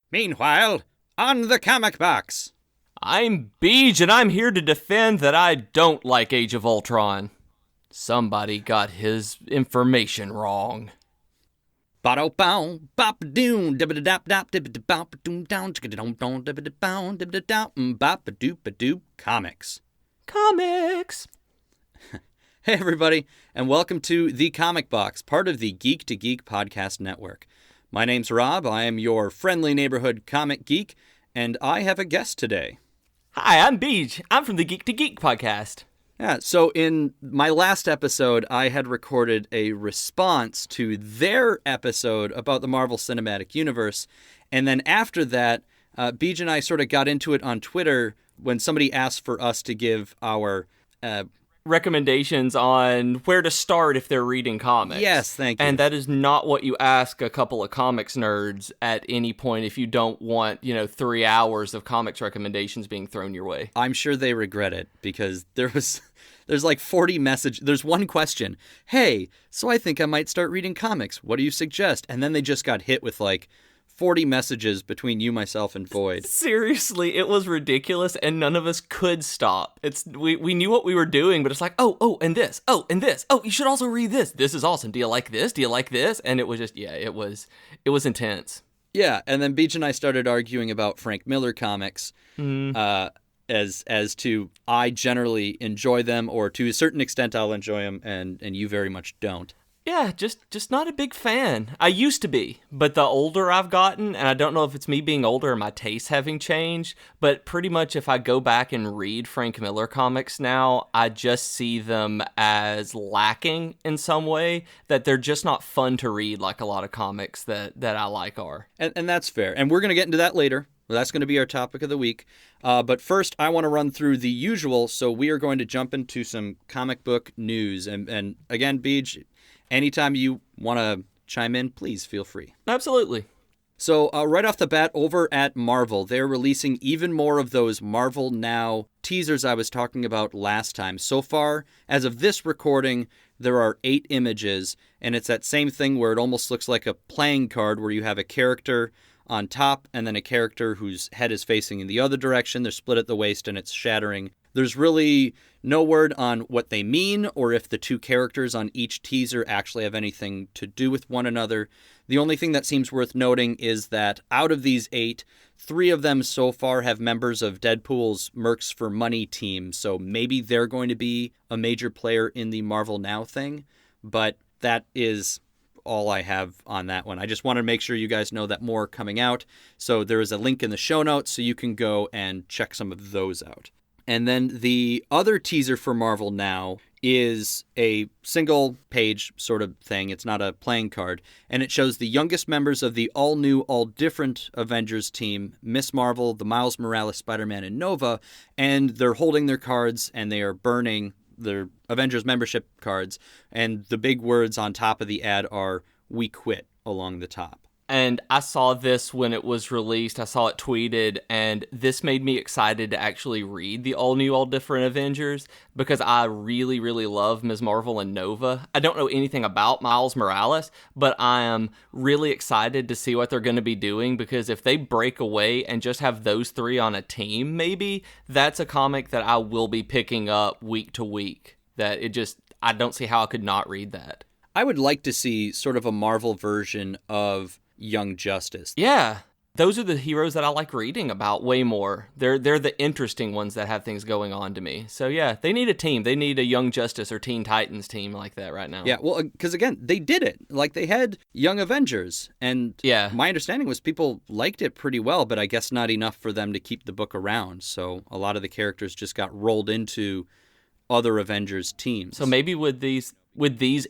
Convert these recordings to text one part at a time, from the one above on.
Meanwhile, on the comic box. I'm Beej, and I'm here to defend that I don't like Age of Ultron. Somebody got his information wrong. Ba-do-bow, bop-a-doom, dip-a-dap-dap, bop-a-doop-a-doop, comics. Comics! Hey everybody, and welcome to The Comic Box, part of the Geek to Geek podcast network. My name's Rob, I am your friendly neighborhood comic geek, and I have a guest today. Hi, I'm Beej. I'm from the Geek to Geek podcast. Yeah, so in my last episode, I had recorded a response to their episode about the Marvel Cinematic Universe, and then after that, Beej and I sort of got into it on Twitter when somebody asked for us to give our recommendations on where to start if they're reading comics. Yes, thank you. And that is not what you ask a couple of comics nerds at any point if you don't want, 3 hours of comics recommendations being thrown your way. I'm sure they regret it because there's like 40 messages. There's one question. Hey, so I think I might start reading comics. What do you suggest? And then they just got hit with like 40 messages between you, myself, and Void. Seriously, it was ridiculous, and none of us could stop. We knew what we were doing, but it's like, and this. Oh, you should also read this. This is awesome. Do you like this? Do you like this? And it was just, it was intense. Yeah, and then Beej and I started arguing about Frank Miller comics, as to I generally enjoy them, or to a certain extent I'll enjoy them, and you very much don't. Yeah, just not a big fan. I used to be, but the older I've gotten, and I don't know if it's me being older or my tastes having changed, but pretty much if I go back and read Frank Miller comics now, I just see them as lacking in some way, that they're just not fun to read like a lot of comics that I like are. And that's fair, and we're going to get into that later. Well, that's going to be our topic of the week. But first, I want to run through the usual, so we are going to jump into some comic book news. And again, Beej, anytime you want to chime in, please feel free. Absolutely. So right off the bat, over at Marvel, they're releasing even more of those Marvel Now teasers I was talking about last time. So far, as of this recording, there are 8 images, and it's that same thing where it almost looks like a playing card where you have a character on top and then a character whose head is facing in the other direction. They're split at the waist and it's shattering. There's really no word on what they mean or if the two characters on each teaser actually have anything to do with one another. The only thing that seems worth noting is that out of these 8, 3 of them so far have members of Deadpool's Mercs for Money team, so maybe they're going to be a major player in the Marvel Now thing, but that is all I have on that one. I just want to make sure you guys know that more are coming out, so there is a link in the show notes so you can go and check some of those out. And then the other teaser for Marvel Now is a single page sort of thing. It's not a playing card. And it shows the youngest members of the all-new, all-different Avengers team, Miss Marvel, the Miles Morales Spider-Man, and Nova. And they're holding their cards and they are burning their Avengers membership cards. And the big words on top of the ad are, "We quit," along the top. And I saw this when it was released. I saw it tweeted, and this made me excited to actually read the all-new, all-different Avengers because I really, really love Ms. Marvel and Nova. I don't know anything about Miles Morales, but I am really excited to see what they're going to be doing because if they break away and just have those 3 on a team, maybe, that's a comic that I will be picking up week to week. I don't see how I could not read that. I would like to see sort of a Marvel version of Young Justice. Yeah, those are the heroes that I like reading about way more. They're the interesting ones that have things going on to me. So yeah, they need a team. They need a Young Justice or Teen Titans team like that right now. Yeah, well, because again, they did it. Like, they had Young Avengers, and my understanding was people liked it pretty well, but I guess not enough for them to keep the book around. So a lot of the characters just got rolled into other Avengers teams. So maybe with these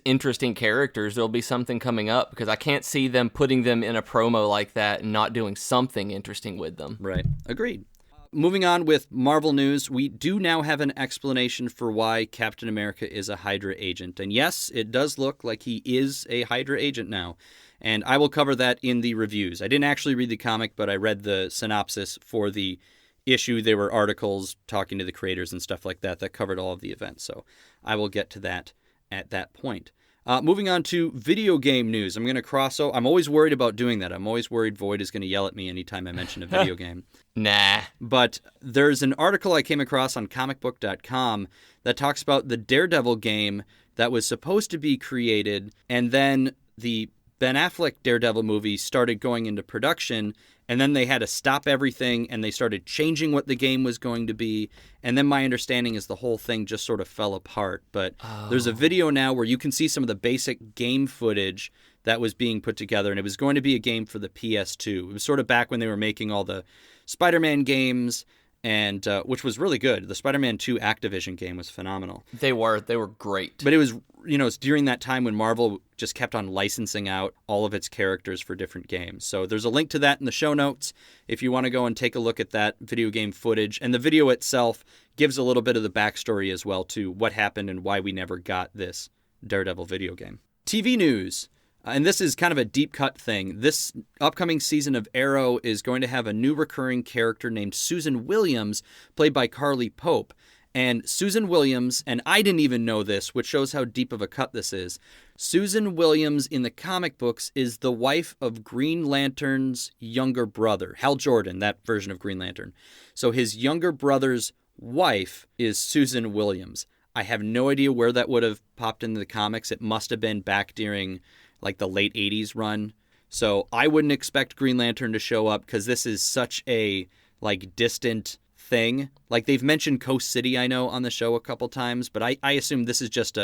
interesting characters, there'll be something coming up because I can't see them putting them in a promo like that and not doing something interesting with them. Right. Agreed. Moving on with Marvel news, we do now have an explanation for why Captain America is a Hydra agent. And yes, it does look like he is a Hydra agent now. And I will cover that in the reviews. I didn't actually read the comic, but I read the synopsis for the issue. There were articles talking to the creators and stuff like that that covered all of the events. So I will get to that at that point. Moving on to video game news. I'm going to cross over. I'm always worried about doing that. I'm always worried Void is going to yell at me anytime I mention a video game. Nah. But there's an article I came across on comicbook.com that talks about the Daredevil game that was supposed to be created, and then the Ben Affleck Daredevil movie started going into production, and then they had to stop everything, and they started changing what the game was going to be. And then my understanding is the whole thing just sort of fell apart. But there's a video now where you can see some of the basic game footage that was being put together, and it was going to be a game for the PS2. It was sort of back when they were making all the Spider-Man games, and which was really good. The Spider-Man 2 Activision game was phenomenal. They were great. But it was, it's during that time when Marvel just kept on licensing out all of its characters for different games. So there's a link to that in the show notes if you want to go and take a look at that video game footage. And the video itself gives a little bit of the backstory as well to what happened and why we never got this Daredevil video game. TV news. And this is kind of a deep cut thing. This upcoming season of Arrow is going to have a new recurring character named Susan Williams, played by Carly Pope. And Susan Williams, and I didn't even know this, which shows how deep of a cut this is. Susan Williams in the comic books is the wife of Green Lantern's younger brother, Hal Jordan, that version of Green Lantern. So his younger brother's wife is Susan Williams. I have no idea where that would have popped into the comics. It must have been back during like the late 80s run. So I wouldn't expect Green Lantern to show up because this is such a like distant thing. Like they've mentioned Coast City, I know, on the show a couple times, but I assume this is just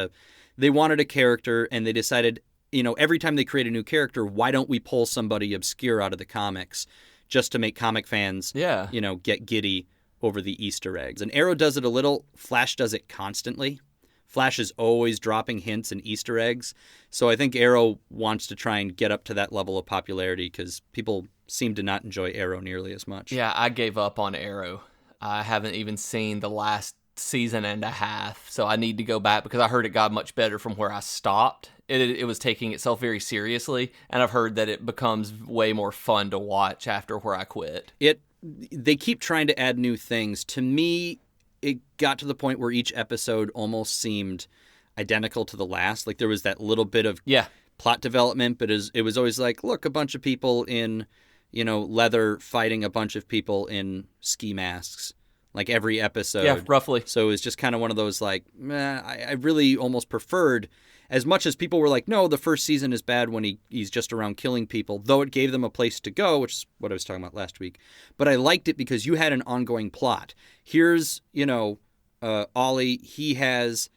they wanted a character and they decided, every time they create a new character, why don't we pull somebody obscure out of the comics just to make comic fans, get giddy over the Easter eggs. And Arrow does it a little. Flash does it constantly. Flash is always dropping hints and Easter eggs. So I think Arrow wants to try and get up to that level of popularity because people seem to not enjoy Arrow nearly as much. Yeah, I gave up on Arrow. I haven't even seen the last season and a half, so I need to go back because I heard it got much better from where I stopped. It was taking itself very seriously, and I've heard that it becomes way more fun to watch after where I quit. They keep trying to add new things. To me, it got to the point where each episode almost seemed identical to the last. Like there was that little bit of plot development, but it was always like, look, a bunch of people in, leather fighting a bunch of people in ski masks, like every episode. Yeah, roughly. So it was just kind of one of those like, I really almost preferred, as much as people were like, no, the first season is bad when he's just around killing people, though it gave them a place to go, which is what I was talking about last week. But I liked it because you had an ongoing plot. Here's, Ollie, he has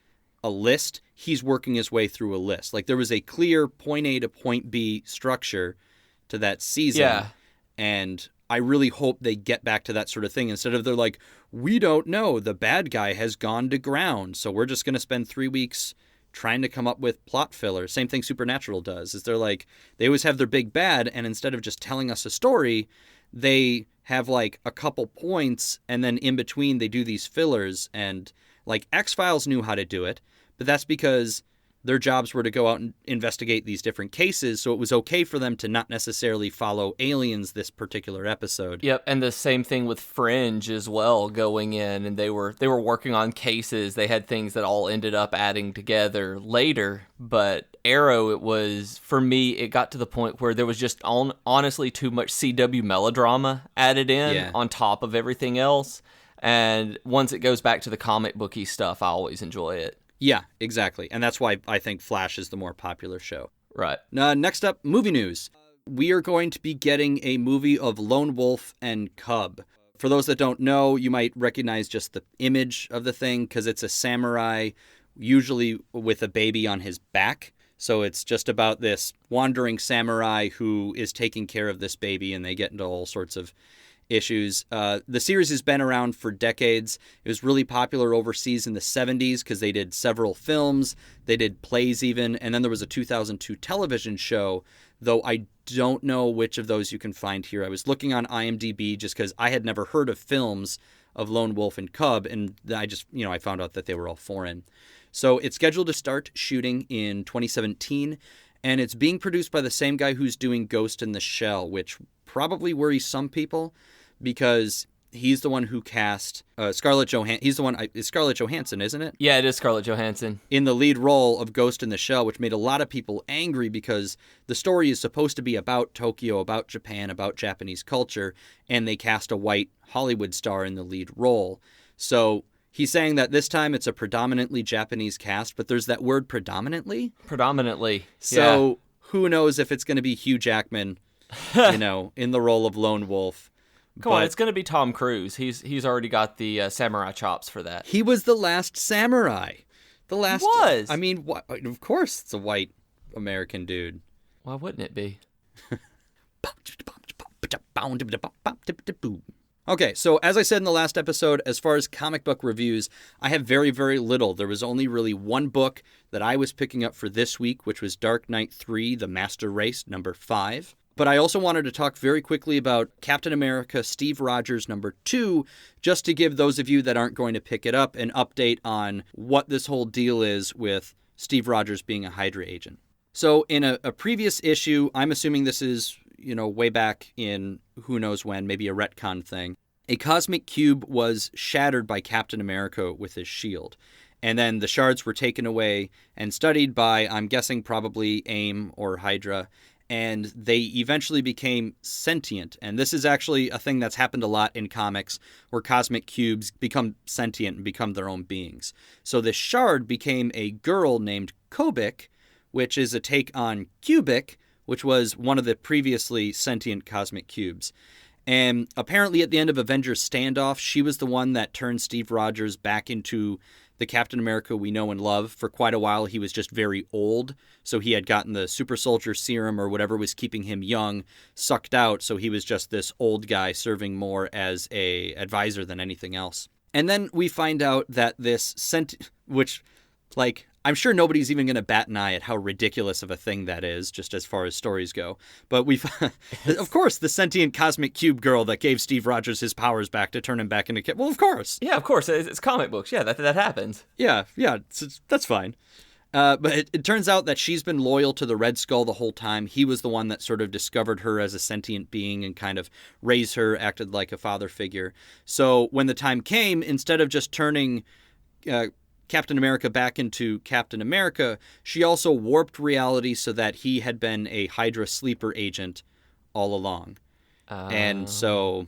a list. He's working his way through a list. Like there was a clear point A to point B structure to that season. Yeah. And I really hope they get back to that sort of thing instead of they're like, we don't know, the bad guy has gone to ground, so we're just going to spend 3 weeks trying to come up with plot filler. Same thing Supernatural does, is they're like, they always have their big bad, and instead of just telling us a story, they have like a couple points, and then in between they do these fillers, and like X-Files knew how to do it, but that's because their jobs were to go out and investigate these different cases, so it was okay for them to not necessarily follow aliens this particular episode. Yep, and the same thing with Fringe as well, going in, and they were working on cases. They had things that all ended up adding together later, but Arrow, it was, for me, it got to the point where there was just honestly too much CW melodrama added in on top of everything else, and once it goes back to the comic booky stuff, I always enjoy it. Yeah, exactly. And that's why I think Flash is the more popular show. Right. Next up, movie news. We are going to be getting a movie of Lone Wolf and Cub. For those that don't know, you might recognize just the image of the thing because it's a samurai, usually with a baby on his back. So it's just about this wandering samurai who is taking care of this baby, and they get into all sorts of issues. The series has been around for decades. It was really popular overseas in the 70s because they did several films. They did plays even. And then there was a 2002 television show, though I don't know which of those you can find here. I was looking on IMDb just because I had never heard of films of Lone Wolf and Cub, and I just, I found out that they were all foreign. So it's scheduled to start shooting in 2017, and it's being produced by the same guy who's doing Ghost in the Shell, which probably worries some people, because he's the one who cast Scarlett Johansson. He's the one. It's Scarlett Johansson, isn't it? Yeah, it is Scarlett Johansson. In the lead role of Ghost in the Shell, which made a lot of people angry because the story is supposed to be about Tokyo, about Japan, about Japanese culture, and they cast a white Hollywood star in the lead role. So he's saying that this time it's a predominantly Japanese cast, but there's that word predominantly. Predominantly. So who knows if it's going to be Hugh Jackman, in the role of Lone Wolf. Come on, it's going to be Tom Cruise. He's already got the samurai chops for that. He was the last samurai. The last. He was. I mean, of course it's a white American dude. Why wouldn't it be? Okay, so as I said in the last episode, as far as comic book reviews, I have very, very little. There was only really one book that I was picking up for this week, which was Dark Knight 3, The Master Race, number 5. But I also wanted to talk very quickly about Captain America Steve Rogers number 2, just to give those of you that aren't going to pick it up an update on what this whole deal is with Steve Rogers being a Hydra agent. So in a previous issue, I'm assuming this is, way back in who knows when, maybe a retcon thing, a cosmic cube was shattered by Captain America with his shield. And then the shards were taken away and studied by, I'm guessing, probably AIM or Hydra, and they eventually became sentient. And this is actually a thing that's happened a lot in comics, where cosmic cubes become sentient and become their own beings. So this shard became a girl named Kobik, which is a take on Cubic, which was one of the previously sentient cosmic cubes. And apparently at the end of Avengers Standoff, she was the one that turned Steve Rogers back into the Captain America we know and love. For quite a while, he was just very old, so he had gotten the super soldier serum or whatever was keeping him young sucked out, so he was just this old guy serving more as a advisor than anything else. And then we find out that this I'm sure nobody's even going to bat an eye at how ridiculous of a thing that is, just as far as stories go. But of course, the sentient cosmic cube girl that gave Steve Rogers his powers back to turn him back into well, of course. Yeah, of course. It's comic books. Yeah, that happens. Yeah, that's fine. But it turns out that she's been loyal to the Red Skull the whole time. He was the one that sort of discovered her as a sentient being and kind of raised her, acted like a father figure. So when the time came, instead of just turning Captain America back into Captain America, she also warped reality so that he had been a Hydra sleeper agent all along. And so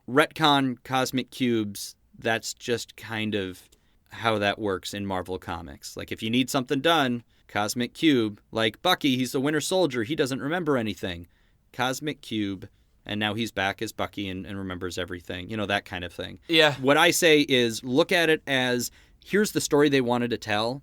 retcon cosmic cubes, that's just kind of how that works in Marvel Comics. Like, if you need something done, cosmic cube, like Bucky, he's the Winter Soldier, he doesn't remember anything. Cosmic cube, and now he's back as Bucky and remembers everything, that kind of thing. Yeah. What I say is look at it as, here's the story they wanted to tell,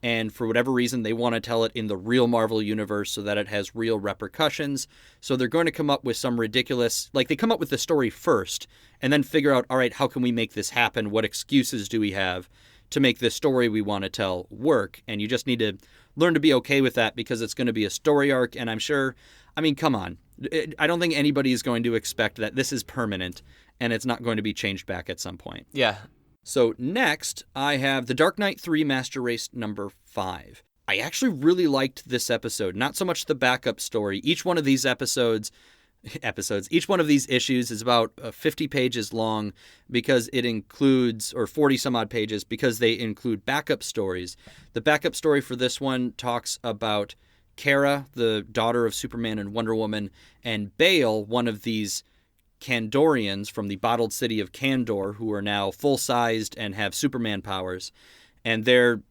and for whatever reason, they want to tell it in the real Marvel universe so that it has real repercussions. So they're going to come up with some ridiculous, they come up with the story first, and then figure out, all right, how can we make this happen? What excuses do we have to make this story we want to tell work? And you just need to learn to be okay with that, because it's going to be a story arc, and I'm sure, come on. I don't think anybody is going to expect that this is permanent, and it's not going to be changed back at some point. Yeah. So next, I have The Dark Knight 3 Master Race number 5. I actually really liked this episode, not so much the backup story. Each one of these each one of these issues is about 50 pages long, because it includes, or 40 some odd pages, because they include backup stories. The backup story for this one talks about Kara, the daughter of Superman and Wonder Woman, and Bale, one of these Kandorians from the bottled city of Kandor, who are now full-sized and have Superman powers, and their,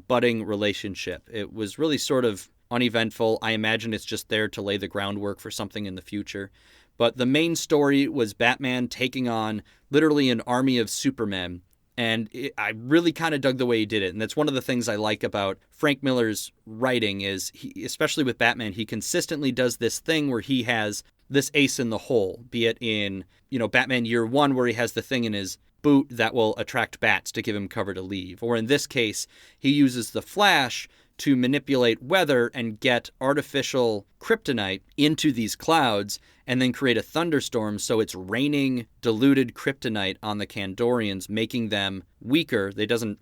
budding relationship. It was really sort of uneventful. I imagine it's just there to lay the groundwork for something in the future. But the main story was Batman taking on literally an army of Supermen, and I really kind of dug the way he did it. And that's one of the things I like about Frank Miller's writing is, especially with Batman, he consistently does this thing where he has this ace in the hole, be it in, Batman Year One, where he has the thing in his boot that will attract bats to give him cover to leave. Or in this case, he uses the Flash to manipulate weather and get artificial kryptonite into these clouds and then create a thunderstorm, so it's raining diluted kryptonite on the Kandorians, making them weaker. They doesn't,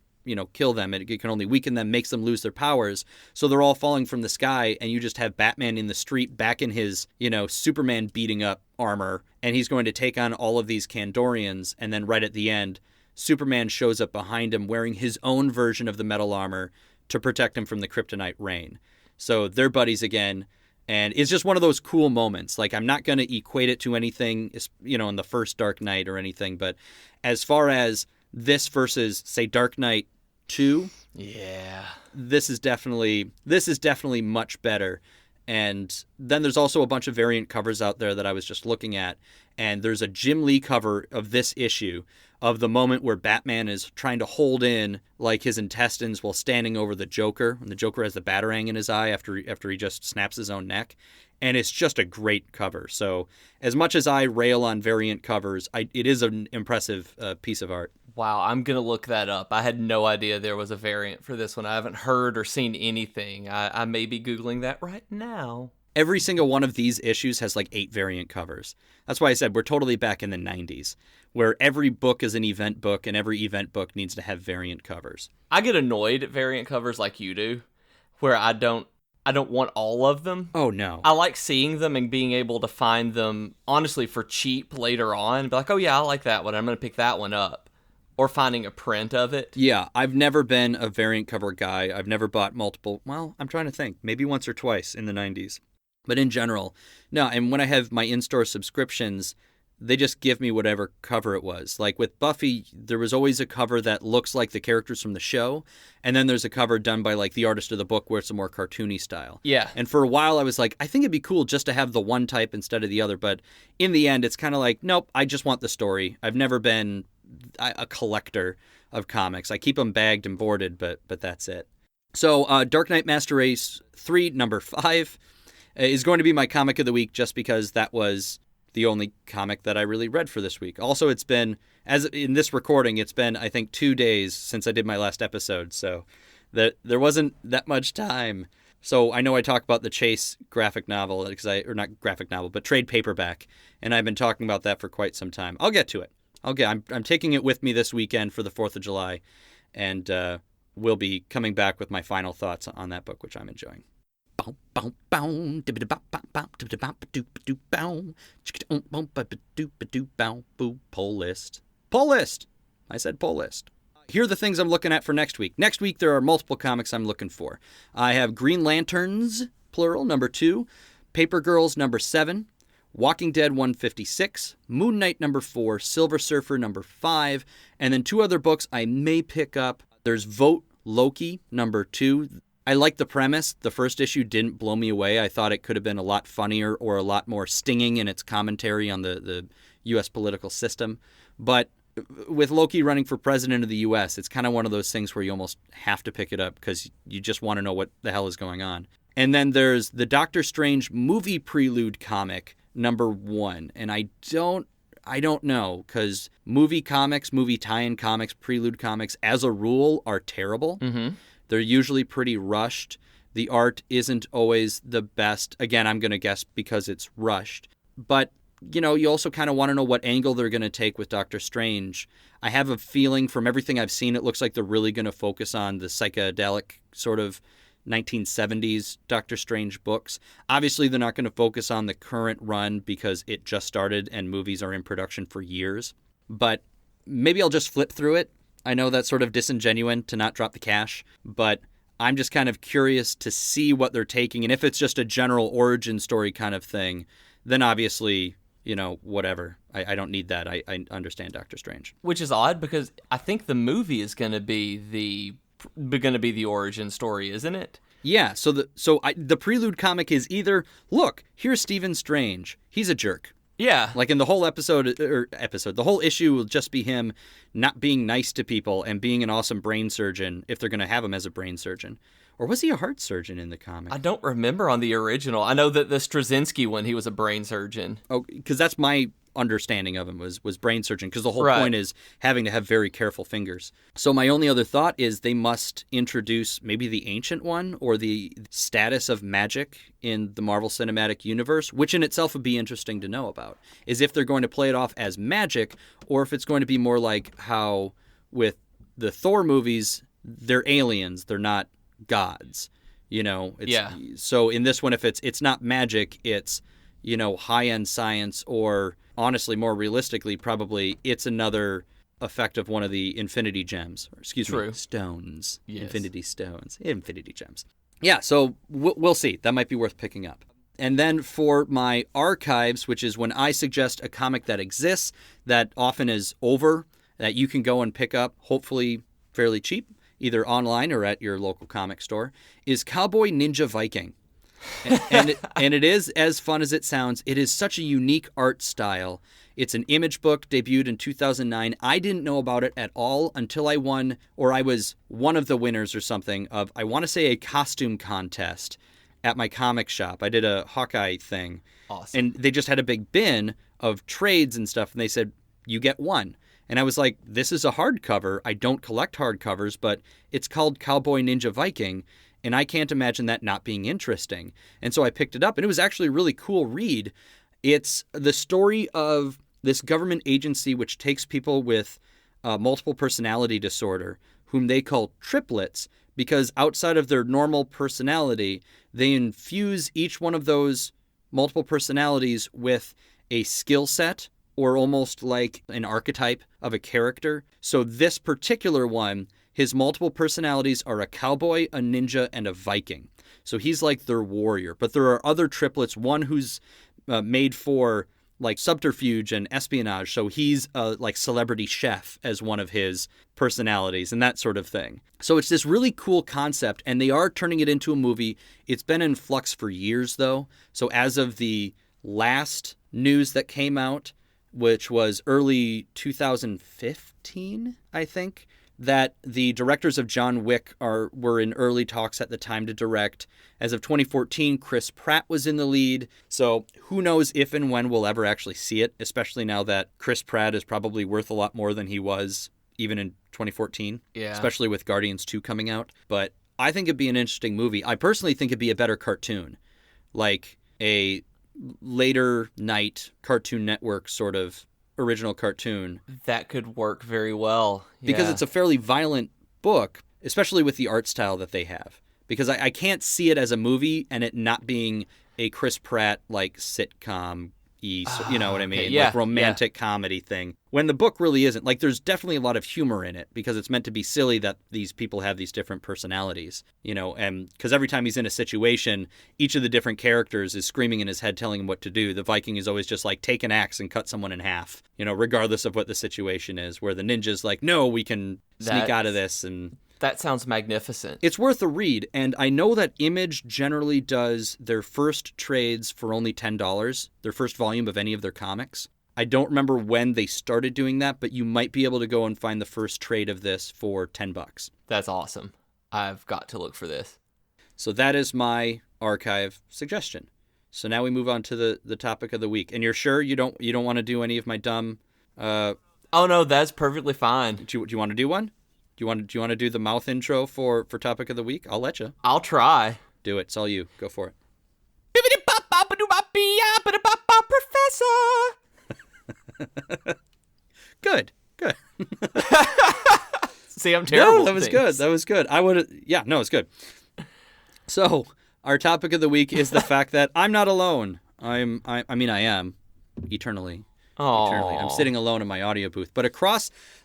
kill them. It can only weaken them, makes them lose their powers. So they're all falling from the sky, and you just have Batman in the street back in his, Superman beating up armor, and he's going to take on all of these Kandorians, and then right at the end, Superman shows up behind him wearing his own version of the metal armor to protect him from the kryptonite rain. So they're buddies again, and it's just one of those cool moments. Like, I'm not going to equate it to anything, in the first Dark Knight or anything, but as far as this versus, say, Dark Knight 2, yeah, this is definitely much better. And then there's also a bunch of variant covers out there that I was just looking at. And there's a Jim Lee cover of this issue of the moment where Batman is trying to hold in like his intestines while standing over the Joker. And the Joker has the Batarang in his eye after he just snaps his own neck. And it's just a great cover. So as much as I rail on variant covers, it is an impressive piece of art. Wow, I'm going to look that up. I had no idea there was a variant for this one. I haven't heard or seen anything. I may be Googling that right now. Every single one of these issues has like 8 variant covers. That's why I said we're totally back in the 90s, where every book is an event book and every event book needs to have variant covers. I get annoyed at variant covers like you do, where I don't want all of them. Oh, no. I like seeing them and being able to find them, honestly, for cheap later on. Be like, oh yeah, I like that one. I'm going to pick that one up. Or finding a print of it. Yeah, I've never been a variant cover guy. I've never bought multiple. Well, I'm trying to think. Maybe once or twice in the 90s. But in general, no. And when I have my in-store subscriptions, they just give me whatever cover it was. Like with Buffy, there was always a cover that looks like the characters from the show. And then there's a cover done by like the artist of the book where it's a more cartoony style. Yeah. And for a while I was like, I think it'd be cool just to have the one type instead of the other. But in the end, it's kind of like, nope, I just want the story. I've never been a collector of comics. I keep them bagged and boarded, but that's it. So Dark Knight Master Race 3, number 5, is going to be my comic of the week just because that was the only comic that I really read for this week. Also, it's been, as in this recording, it's been, I think, 2 days since I did my last episode, so there wasn't that much time. So I know I talk about the Chase graphic novel, or not graphic novel, but trade paperback, and I've been talking about that for quite some time. I'll get to it. I'm taking it with me this weekend for the 4th of July, and we'll be coming back with my final thoughts on that book, which I'm enjoying. Poll list. Poll list! I said poll list. Here are the things I'm looking at for next week. Next week, there are multiple comics I'm looking for. I have Green Lanterns, plural, number 2, Paper Girls, number 7, Walking Dead 156, Moon Knight number 4, Silver Surfer number 5, and then 2 other books I may pick up. There's Vote Loki number 2. I like the premise. The first issue didn't blow me away. I thought it could have been a lot funnier or a lot more stinging in its commentary on the U.S. political system. But with Loki running for president of the U.S., it's kind of one of those things where you almost have to pick it up because you just want to know what the hell is going on. And then there's the Doctor Strange movie prelude comic, number 1. And I don't know, because movie comics, movie tie-in comics, prelude comics, as a rule, are terrible. Mm-hmm. They're usually pretty rushed. The art isn't always the best. Again, I'm going to guess because it's rushed. But, you also kind of want to know what angle they're going to take with Doctor Strange. I have a feeling from everything I've seen, it looks like they're really going to focus on the psychedelic sort of 1970s Doctor Strange books. Obviously, they're not going to focus on the current run because it just started and movies are in production for years. But maybe I'll just flip through it. I know that's sort of disingenuous to not drop the cash, but I'm just kind of curious to see what they're taking. And if it's just a general origin story kind of thing, then obviously, whatever. I don't need that. I understand Doctor Strange. Which is odd because I think the movie is going to be the origin story, isn't it? Yeah, so the prelude comic is either, look, here's Stephen Strange. He's a jerk. Yeah. Like in the whole the whole issue will just be him not being nice to people and being an awesome brain surgeon if they're going to have him as a brain surgeon. Or was he a heart surgeon in the comic? I don't remember on the original. I know that the Straczynski one, he was a brain surgeon. Oh, because that's my understanding of him was brain surgeon, because the whole Right. point is having to have very careful fingers. So my only other thought is they must introduce maybe the Ancient One or the status of magic in the Marvel Cinematic Universe, which in itself would be interesting to know about, is if they're going to play it off as magic or if it's going to be more like how with the Thor movies they're aliens. They're not gods. Yeah. So in this one, if it's not magic, it's, high-end science, or honestly, more realistically, probably it's another effect of one of the infinity gems. Or, excuse me, stones. Yes. Infinity stones. Infinity gems. Yeah, so we'll see. That might be worth picking up. And then for my archives, which is when I suggest a comic that exists, that often is over, that you can go and pick up, hopefully fairly cheap, either online or at your local comic store, is Cowboy Ninja Viking. And it is as fun as it sounds. It is such a unique art style. It's an Image book, debuted in 2009. I didn't know about it at all until I won, or I was one of the winners or something of, I want to say, a costume contest at my comic shop. I did a Hawkeye thing. Awesome. And they just had a big bin of trades and stuff, and they said, you get one. And I was like, this is a hardcover. I don't collect hardcovers, but it's called Cowboy Ninja Viking, and I can't imagine that not being interesting. And so I picked it up, and it was actually a really cool read. It's the story of this government agency which takes people with multiple personality disorder, whom they call triplets, because outside of their normal personality, they infuse each one of those multiple personalities with a skill set, or almost like an archetype of a character. So this particular one, his multiple personalities are a cowboy, a ninja, and a Viking. So he's like their warrior. But there are other triplets, one who's made for like subterfuge and espionage. So he's like celebrity chef as one of his personalities and that sort of thing. So it's this really cool concept, and they are turning it into a movie. It's been in flux for years, though. So as of the last news that came out, which was early 2015, I think, that the directors of John Wick were in early talks at the time to direct. As of 2014, Chris Pratt was in the lead. So who knows if and when we'll ever actually see it, especially now that Chris Pratt is probably worth a lot more than he was even in 2014, especially with Guardians 2 coming out. But I think it'd be an interesting movie. I personally think it'd be a better cartoon, like a later night Cartoon Network sort of original cartoon. That could work very well. Because it's a fairly violent book, especially with the art style that they have. Because I can't see it as a movie and it not being a Chris Pratt like sitcom, you know what I mean? Yeah, like romantic comedy thing. When the book really isn't. Like there's definitely a lot of humor in it because it's meant to be silly that these people have these different personalities, and because every time he's in a situation, each of the different characters is screaming in his head telling him what to do. The Viking is always just like, take an axe and cut someone in half, regardless of what the situation is, where the ninja's like, no, we can sneak out of this. And that sounds magnificent. It's worth a read, and I know that Image generally does their first trades for only $10, their first volume of any of their comics. I don't remember when they started doing that, but you might be able to go and find the first trade of this for $10. That's awesome. I've got to look for this. So that is my archive suggestion. So now we move on to the topic of the week. And you're sure you don't want to do any of my dumb? Oh no, that's perfectly fine. Do you want to do one? Do you want to do the mouth intro for topic of the week? I'll let you. I'll try. Do it. It's all you. Go for it. Professor. Good. See, I'm terrible. No, that was good. That was good. It's good. So our topic of the week is the fact that I'm not alone. I am eternally. Eternally. I'm sitting alone in my audio booth, but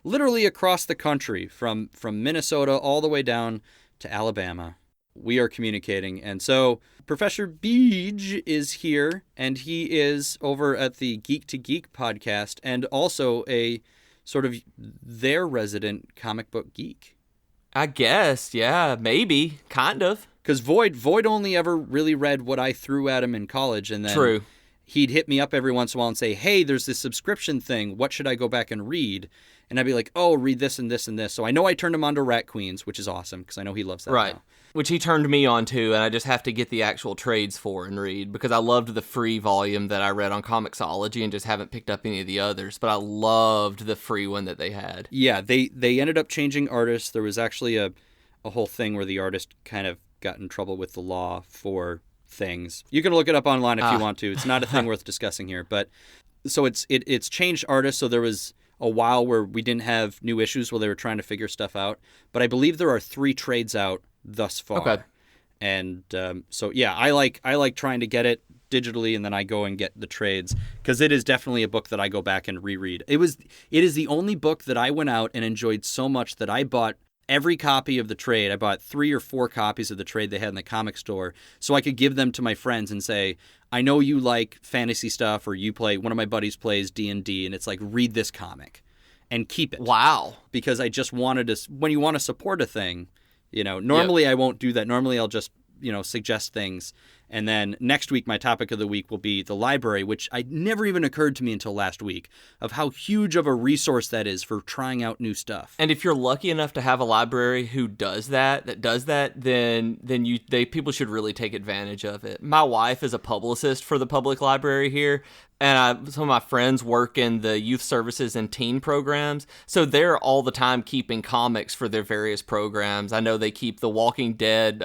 literally across the country, from Minnesota all the way down to Alabama, we are communicating. And so Professor Beej is here, and he is over at the Geek to Geek podcast, and also a sort of their resident comic book geek. I guess, yeah, maybe, kind of. Because Void only ever really read what I threw at him in college, and then True. He'd hit me up every once in a while and say, hey, there's this subscription thing. What should I go back and read? And I'd be like, oh, read this and this and this. So I know I turned him on to Rat Queens, which is awesome because I know he loves that right now. Which he turned me on to, and I just have to get the actual trades for and read because I loved the free volume that I read on Comixology and just haven't picked up any of the others. But I loved the free one that they had. Yeah, they ended up changing artists. There was actually a whole thing where the artist kind of got in trouble with the law for things. You can look it up online if you want to. It's not a thing worth discussing here. But so it's changed artists. So there was a while where we didn't have new issues while they were trying to figure stuff out. But I believe there are 3 trades out thus far. Okay. And so, yeah, I like trying to get it digitally, and then I go and get the trades, because it is definitely a book that I go back and reread. It is the only book that I went out and enjoyed so much that I bought every copy of the trade. I bought 3 or 4 copies of the trade they had in the comic store so I could give them to my friends and say, I know you like fantasy stuff, or you play, one of my buddies plays D&D, and it's like, read this comic and keep it. Wow. Because I just wanted to, when you want to support a thing, normally I won't do that. Normally I'll just, suggest things. And then next week, my topic of the week will be the library, which I never even occurred to me until last week, of how huge of a resource that is for trying out new stuff. And if you're lucky enough to have a library who does that, then people should really take advantage of it. My wife is a publicist for the public library here, and some of my friends work in the youth services and teen programs, so they're all the time keeping comics for their various programs. I know they keep The Walking Dead,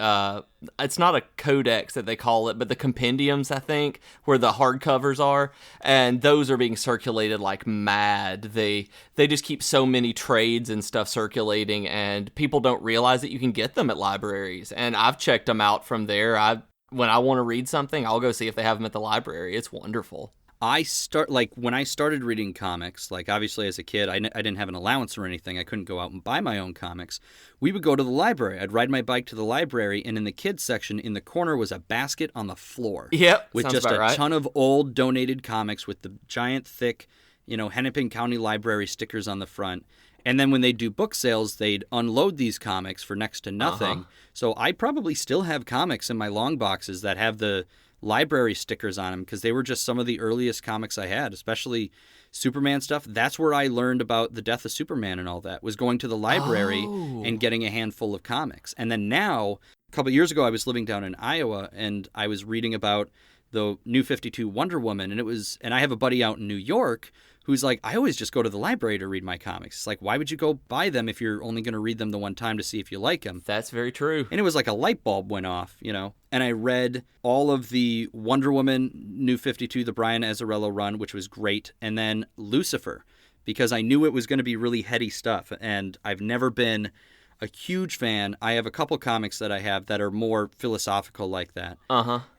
it's not a codex that they call it, but the compendiums, I think, where the hardcovers are, and those are being circulated like mad. They just keep so many trades and stuff circulating, and people don't realize that you can get them at libraries, and I've checked them out from there. When I want to read something, I'll go see if they have them at the library. It's wonderful. When I started reading comics, like obviously as a kid, I didn't have an allowance or anything. I couldn't go out and buy my own comics. We would go to the library. I'd ride my bike to the library, and in the kids section, in the corner was a basket on the floor. Yep, with just a ton of old donated comics with the giant, thick, Hennepin County Library stickers on the front. And then when they do book sales, they'd unload these comics for next to nothing. So I probably still have comics in my long boxes that have the library stickers on them, because they were just some of the earliest comics I had, especially Superman stuff. That's where I learned about the death of Superman and all that, was going to the library and getting a handful of comics. And then now, a couple of years ago, I was living down in Iowa, and I was reading about the New 52 Wonder Woman, and I have a buddy out in New York who's like, I always just go to the library to read my comics. It's like, why would you go buy them if you're only going to read them the one time to see if you like them? That's very true. And it was like a light bulb went off, And I read all of the Wonder Woman New 52, the Brian Azzarello run, which was great, and then Lucifer, because I knew it was going to be really heady stuff, and I've never been a huge fan. I have a couple comics that I have that are more philosophical like that.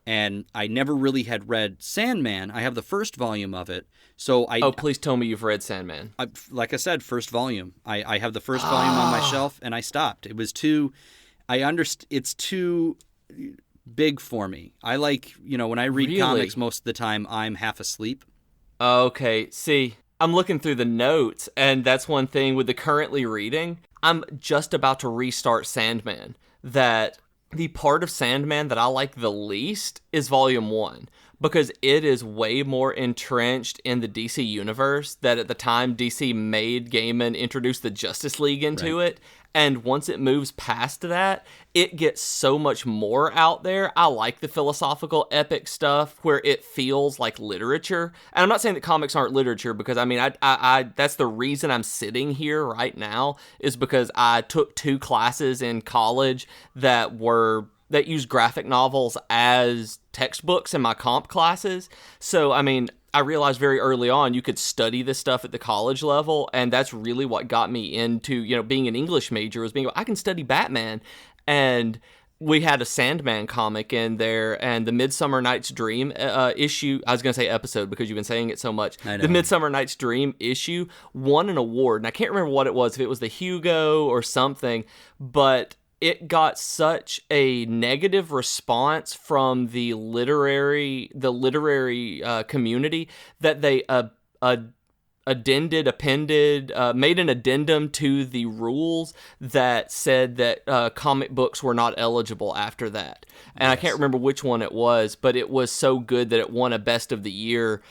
And I never really had read Sandman. I have the first volume of it. So please tell me you've read Sandman. Like I said, first volume. I have the first volume on my shelf, and I stopped. It was too... it's too big for me. I like, when I read comics, most of the time I'm half asleep. Okay, see, I'm looking through the notes, and that's one thing with the currently reading. I'm just about to restart Sandman. That the part of Sandman that I like the least is Volume 1, because it is way more entrenched in the DC universe, that at the time DC made Gaiman introduce the Justice League into it. And once it moves past that, it gets so much more out there. I like the philosophical epic stuff where it feels like literature. And I'm not saying that comics aren't literature, because I that's the reason I'm sitting here right now, is because I took 2 classes in college that used graphic novels as textbooks in my comp classes. So, I realized very early on you could study this stuff at the college level, and that's really what got me into, being an English major, was I can study Batman. And we had a Sandman comic in there, and the Midsummer Night's Dream issue, I was going to say episode because you've been saying it so much. The Midsummer Night's Dream issue won an award, and I can't remember what it was, if it was the Hugo or something, but it got such a negative response from the literary community that they made an addendum to the rules that said that comic books were not eligible after that. And I can't remember which one it was, but it was so good that it won a Best of the Year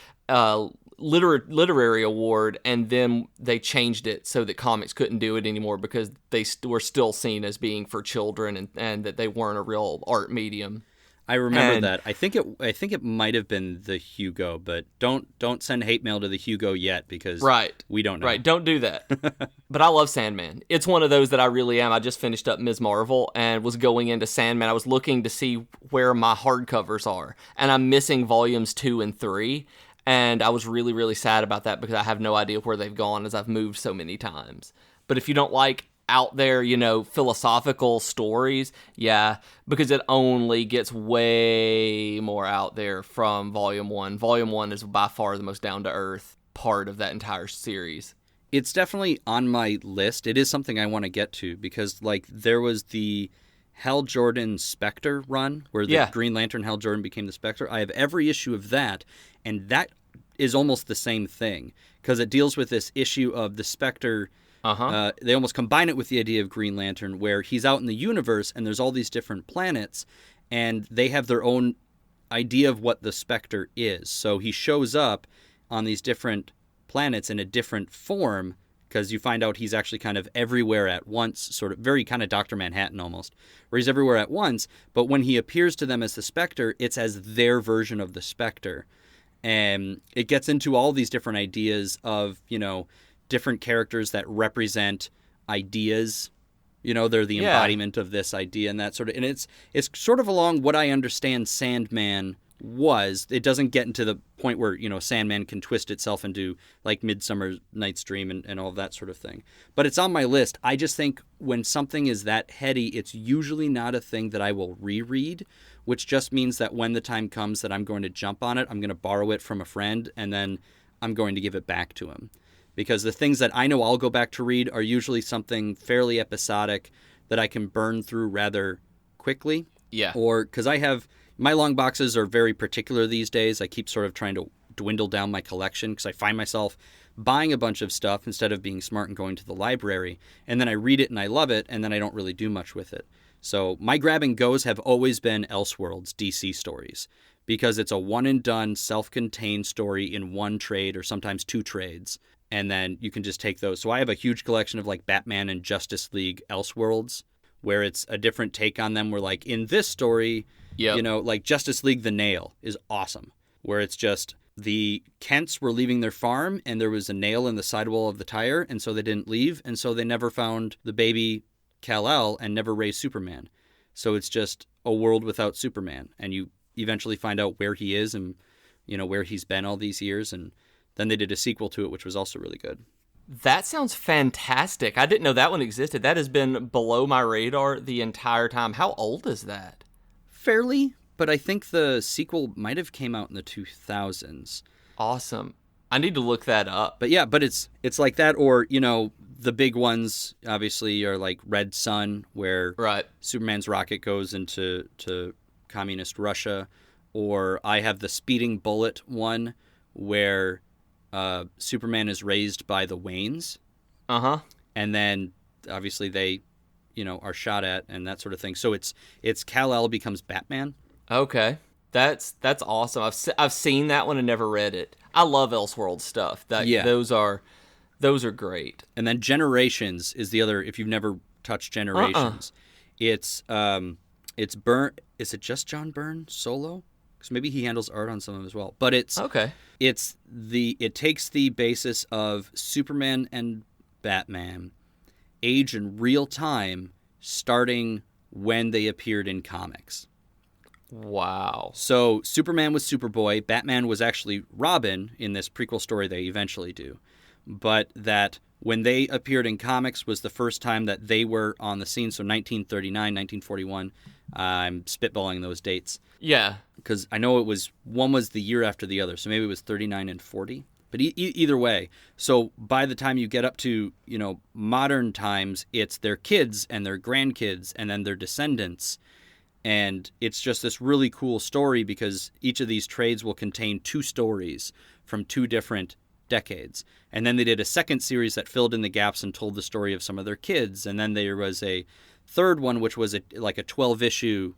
literary award, and then they changed it so that comics couldn't do it anymore because they were still seen as being for children, and that they weren't a real art medium. I remember that. I think it might have been the Hugo, but don't send hate mail to the Hugo yet, because we don't know. Right, don't do that. But I love Sandman. It's one of those that I really am. I just finished up Ms. Marvel and was going into Sandman. I was looking to see where my hardcovers are, and I'm missing volumes 2 and 3. And I was really, really sad about that because I have no idea where they've gone as I've moved so many times. But if you don't like out there, philosophical stories, yeah, because it only gets way more out there from Volume 1. Volume 1 is by far the most down-to-earth part of that entire series. It's definitely on my list. It is something I want to get to because, there was the Hal Jordan Spectre run where the Green Lantern Hal Jordan became the Spectre. I have every issue of that, and that is almost the same thing because it deals with this issue of the Spectre. They almost combine it with the idea of Green Lantern where he's out in the universe and there's all these different planets and they have their own idea of what the Spectre is. So he shows up on these different planets in a different form because you find out he's actually kind of everywhere at once, sort of very kind of Dr. Manhattan almost, where he's everywhere at once. But when he appears to them as the Spectre, it's as their version of the Spectre. And it gets into all these different ideas of, different characters that represent ideas. They're the embodiment of this idea and that sort of, and it's sort of along what I understand Sandman was. It doesn't get into the point where, Sandman can twist itself into like Midsummer Night's Dream and all of that sort of thing. But it's on my list. I just think when something is that heady, it's usually not a thing that I will reread, which just means that when the time comes that I'm going to jump on it, I'm going to borrow it from a friend and then I'm going to give it back to him. Because the things that I know I'll go back to read are usually something fairly episodic that I can burn through rather quickly. Yeah. Or because my long boxes are very particular these days. I keep sort of trying to dwindle down my collection because I find myself buying a bunch of stuff instead of being smart and going to the library. And then I read it and I love it, and then I don't really do much with it. So my grab and goes have always been Elseworlds DC stories because it's a one-and-done, self-contained story in one trade or sometimes two trades. And then you can just take those. So I have a huge collection of like Batman and Justice League Elseworlds where it's a different take on them. Where like in this story, like Justice League The Nail is awesome. Where it's just the Kents were leaving their farm and there was a nail in the sidewall of the tire. And so they didn't leave. And so they never found the baby Kal-El and never raised Superman. So it's just a world without Superman. And you eventually find out where he is and, where he's been all these years. And then they did a sequel to it, which was also really good. That sounds fantastic. I didn't know that one existed. That has been below my radar the entire time. How old is that? Fairly, but I think the sequel might have came out in the 2000s. Awesome. I need to look that up. But yeah, but it's like that, or, the big ones obviously are like Red Sun, where Superman's rocket goes into communist Russia, or I have the Speeding Bullet one where Superman is raised by the Waynes. And then obviously they, are shot at and that sort of thing. So it's Kal-El becomes Batman. Okay. That's awesome. I've seen that one and never read it. I love Elseworld stuff. Those are great. And then Generations is the other, if you've never touched Generations. It's Byrne. Is it just John Byrne solo? Because maybe he handles art on some of them as well. But it takes the basis of Superman and Batman age in real time, starting when they appeared in comics. Wow. So Superman was Superboy, Batman was actually Robin in this prequel story they eventually do. But that when they appeared in comics was the first time that they were on the scene. So 1939, 1941. I'm spitballing those dates. Yeah. Because I know one was the year after the other. So maybe it was 39 and 40. But either way. So by the time you get up to, modern times, it's their kids and their grandkids and then their descendants. And it's just this really cool story because each of these trades will contain two stories from two different decades. And then they did a second series that filled in the gaps and told the story of some of their kids. And then there was a third one, which was like a 12-issue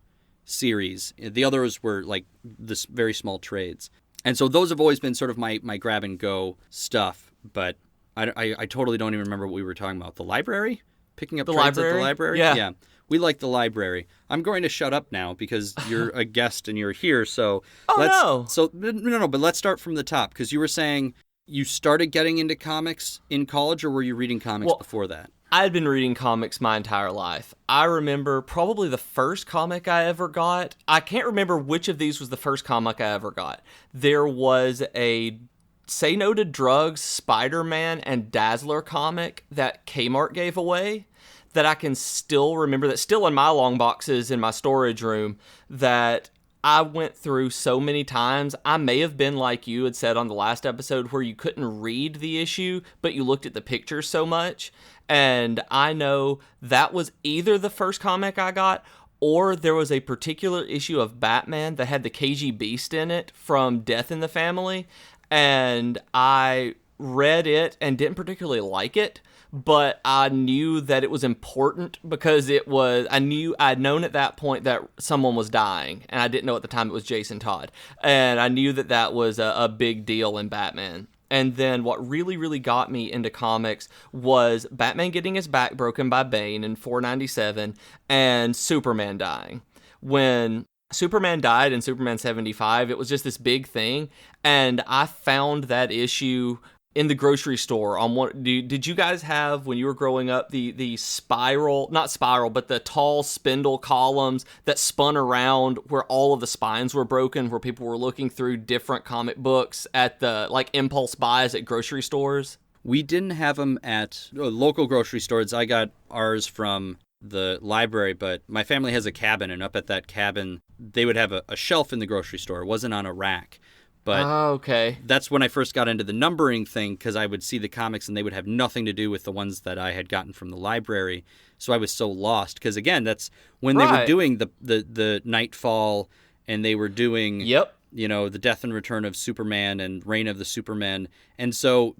series. The others were like this very small trades. And so those have always been sort of my grab and go stuff. But I totally don't even remember what we were talking about. The library? Picking up trades at the library? Yeah. We like the library. I'm going to shut up now because you're a guest and you're here. So no. So no, but let's start from the top because you were saying you started getting into comics in college, or were you reading comics before that? I had been reading comics my entire life. I remember probably the first comic I ever got. I can't remember which of these was the first comic I ever got. There was a Say No to Drugs, Spider-Man, and Dazzler comic that Kmart gave away that I can still remember, that's still in my long boxes in my storage room, that I went through so many times. I may have been like you had said on the last episode, where you couldn't read the issue, but you looked at the pictures so much. And I know that was either the first comic I got, or there was a particular issue of Batman that had the KG Beast in it from Death in the Family. And I read it and didn't particularly like it, but I knew that it was important because I'd known at that point that someone was dying, and I didn't know at the time it was Jason Todd. And I knew that that was a big deal in Batman. And then what really, really got me into comics was Batman getting his back broken by Bane in 497 and Superman dying. When Superman died in Superman 75, it was just this big thing, and I found that issue in the grocery store. Did you guys have, when you were growing up, the spiral, not spiral, but the tall spindle columns that spun around where all of the spines were broken, where people were looking through different comic books at the, like, impulse buys at grocery stores? We didn't have them at local grocery stores. I got ours from the library, but my family has a cabin, and up at that cabin, they would have a shelf in the grocery store. It wasn't on a rack. But okay. That's when I first got into the numbering thing, because I would see the comics and they would have nothing to do with the ones that I had gotten from the library. So I was so lost, because again, that's when they were doing the Nightfall, and they were doing the Death and Return of Superman and Reign of the Supermen. And so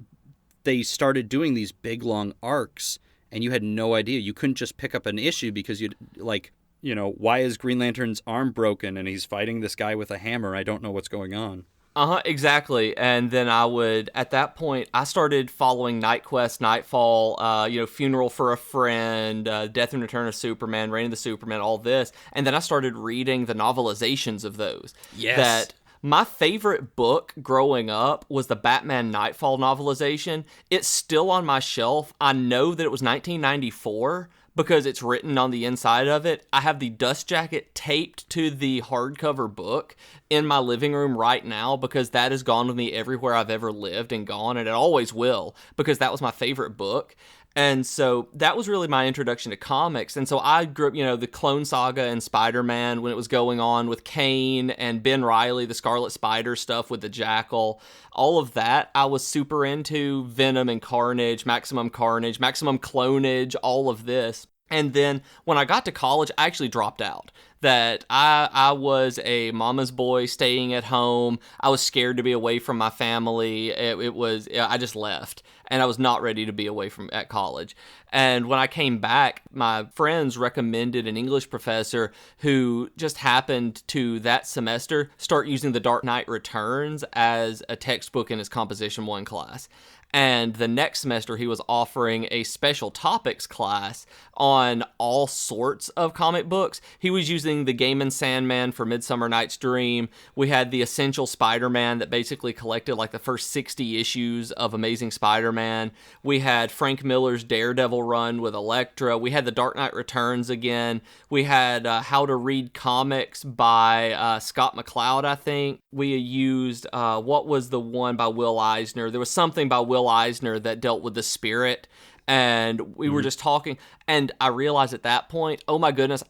they started doing these big long arcs, and you had no idea. You couldn't just pick up an issue because you'd like, why is Green Lantern's arm broken and he's fighting this guy with a hammer? I don't know what's going on. Exactly. And then at that point, I started following Night Quest, Nightfall, Funeral for a Friend, Death and Return of Superman, Reign of the Superman, all this. And then I started reading the novelizations of those. Yes. That my favorite book growing up was the Batman Nightfall novelization. It's still on my shelf. I know that it was 1994 because it's written on the inside of it. I have the dust jacket taped to the hardcover book in my living room right now because that has gone with me everywhere I've ever lived and gone, and it always will, because that was my favorite book. And so that was really my introduction to comics. And so I grew up, the Clone Saga and Spider-Man when it was going on with Kane and Ben Reilly, the Scarlet Spider stuff with the Jackal, all of that I was super into. Venom and Carnage, Maximum Clonage, all of this. And then when I got to college, I actually dropped out. That I was a mama's boy staying at home. I was scared to be away from my family. I just left, and I was not ready to be away at college. And when I came back, my friends recommended an English professor who just happened to, that semester, start using The Dark Knight Returns as a textbook in his Composition 1 class. And the next semester, he was offering a special topics class on all sorts of comic books. He was using the Gaiman Sandman for Midsummer Night's Dream. We had the Essential Spider-Man that basically collected like the first 60 issues of Amazing Spider-Man. We had Frank Miller's Daredevil run with Elektra. We had The Dark Knight Returns again. We had How to Read Comics by Scott McCloud, I think. We used, what was the one by Will Eisner? There was something by Will Eisner that dealt with the spirit, and we were just talking, and I realized at that point, oh my goodness,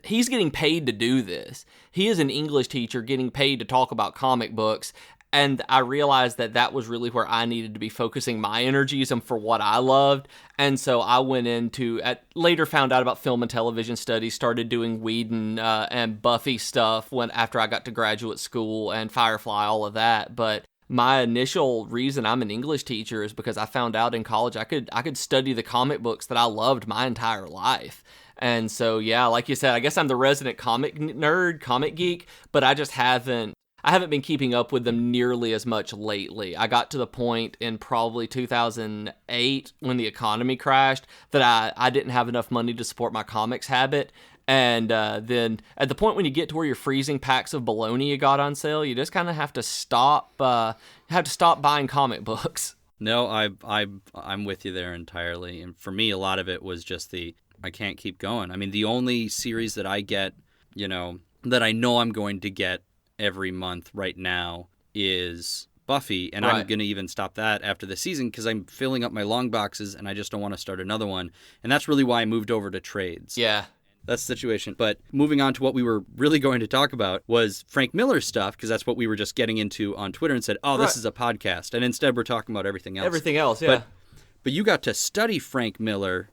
he's getting paid to do this. He is an English teacher getting paid to talk about comic books, and I realized that was really where I needed to be focusing my energies and for what I loved. And so I went into, later found out about film and television studies, started doing Whedon and Buffy stuff after I got to graduate school, and Firefly, all of that. But my initial reason I'm an English teacher is because I found out in college I could study the comic books that I loved my entire life. And so, yeah, like you said, I guess I'm the resident comic nerd, comic geek, but I haven't been keeping up with them nearly as much lately. I got to the point in probably 2008 when the economy crashed that I didn't have enough money to support my comics habit. And then at the point when you get to where you're freezing packs of bologna you got on sale, you just kind of have to stop buying comic books. No, I'm with you there entirely. And for me, a lot of it was just I can't keep going. I mean, the only series that I get, that I know I'm going to get every month right now is Buffy, and I'm going to even stop that after the season because I'm filling up my long boxes and I just don't want to start another one. And that's really why I moved over to trades. Yeah. That's the situation. But moving on to what we were really going to talk about was Frank Miller's stuff, because that's what we were just getting into on Twitter and said, this is a podcast. And instead we're talking about everything else. Everything else, yeah. But you got to study Frank Miller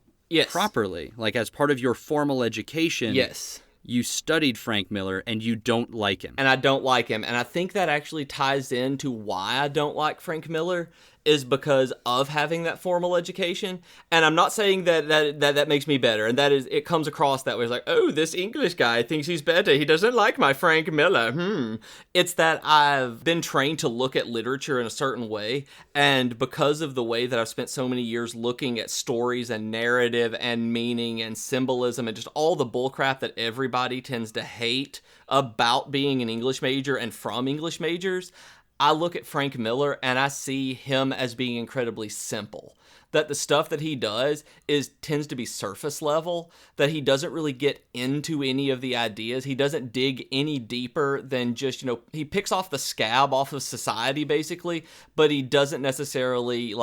properly. Like as part of your formal education. Yes. You studied Frank Miller and you don't like him. And I don't like him. And I think that actually ties into why I don't like Frank Miller is because of having that formal education. And I'm not saying that makes me better. And that is, it comes across that way. It's like, oh, this English guy thinks he's better. He doesn't like my Frank Miller. It's that I've been trained to look at literature in a certain way. And because of the way that I've spent so many years looking at stories and narrative and meaning and symbolism and just all the bullcrap that everybody tends to hate about being an English major and from English majors, I look at Frank Miller and I see him as being incredibly simple. That the stuff that he does tends to be surface level, that he doesn't really get into any of the ideas. He doesn't dig any deeper than just, he picks off the scab off of society basically, but he doesn't necessarily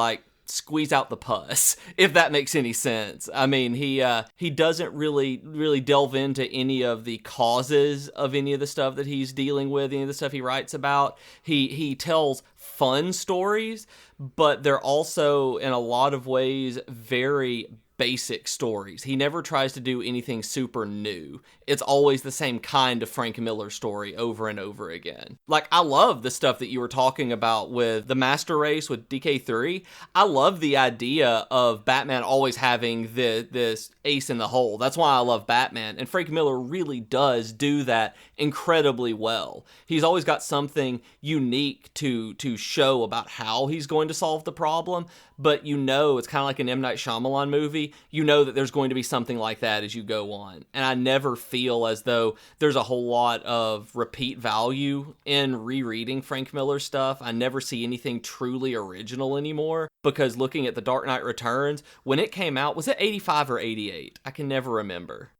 squeeze out the pus, if that makes any sense. I mean, he doesn't really delve into any of the causes of any of the stuff that he's dealing with, any of the stuff he writes about. He tells fun stories, but they're also in a lot of ways very basic stories. He never tries to do anything super new. It's always the same kind of Frank Miller story over and over again. I love the stuff that you were talking about with the Master Race with DK3. I love the idea of Batman always having this ace in the hole. That's why I love Batman. And Frank Miller really does do that incredibly well. He's always got something unique to show about how he's going to solve the problem, but it's kind of like an M. Night Shyamalan movie. You know that there's going to be something like that as you go on. And I never feel as though there's a whole lot of repeat value in rereading Frank Miller stuff. I never see anything truly original anymore, because looking at The Dark Knight Returns, when it came out, was it 85 or 88? I can never remember.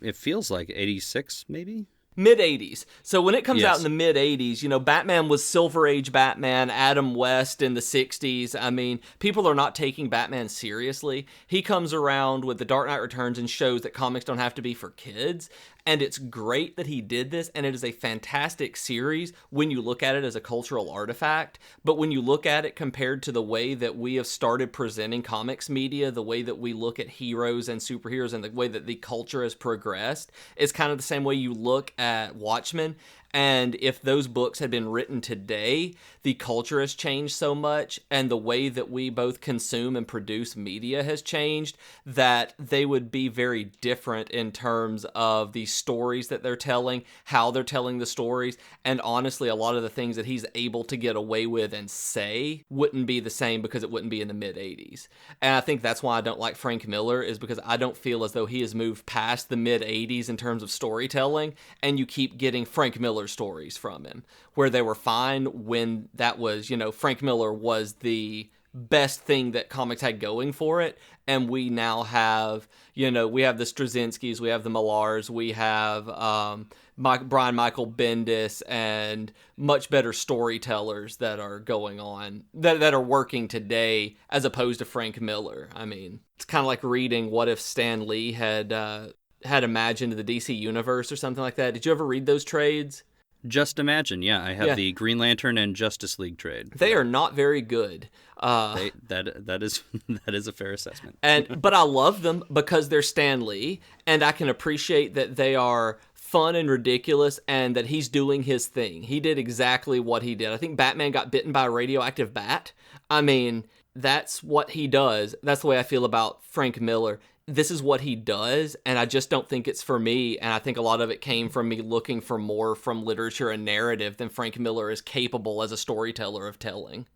It feels like 86, maybe? Mid-80s. So when it comes out in the mid-80s, Batman was Silver Age Batman, Adam West in the 60s. I mean, people are not taking Batman seriously. He comes around with The Dark Knight Returns and shows that comics don't have to be for kids. And it's great that he did this, and it is a fantastic series when you look at it as a cultural artifact. But when you look at it compared to the way that we have started presenting comics media, the way that we look at heroes and superheroes, and the way that the culture has progressed, it's kind of the same way you look at Watchmen. And if those books had been written today, the culture has changed so much, and the way that we both consume and produce media has changed, that they would be very different in terms of the stories that they're telling, how they're telling the stories, and honestly, a lot of the things that he's able to get away with and say wouldn't be the same because it wouldn't be in the mid-80s. And I think that's why I don't like Frank Miller, is because I don't feel as though he has moved past the mid-80s in terms of storytelling, and you keep getting Frank Miller stories from him, where they were fine when that was, Frank Miller was the best thing that comics had going for it. And we now have, we have the Straczynskis, we have the Millars, we have Brian Michael Bendis, and much better storytellers that are going on, that are working today, as opposed to Frank Miller. I mean, it's kind of like reading what if Stan Lee had imagined the DC universe or something like that. Did you ever read those trades? Just Imagine, yeah. I have the Green Lantern and Justice League trade. They are not very good. That is a fair assessment. But I love them because they're Stan Lee, and I can appreciate that they are fun and ridiculous, and that he's doing his thing. He did exactly what he did. I think Batman got bitten by a radioactive bat. I mean, that's what he does. That's the way I feel about Frank Miller. This is what he does, and I just don't think it's for me, and I think a lot of it came from me looking for more from literature and narrative than Frank Miller is capable as a storyteller of telling.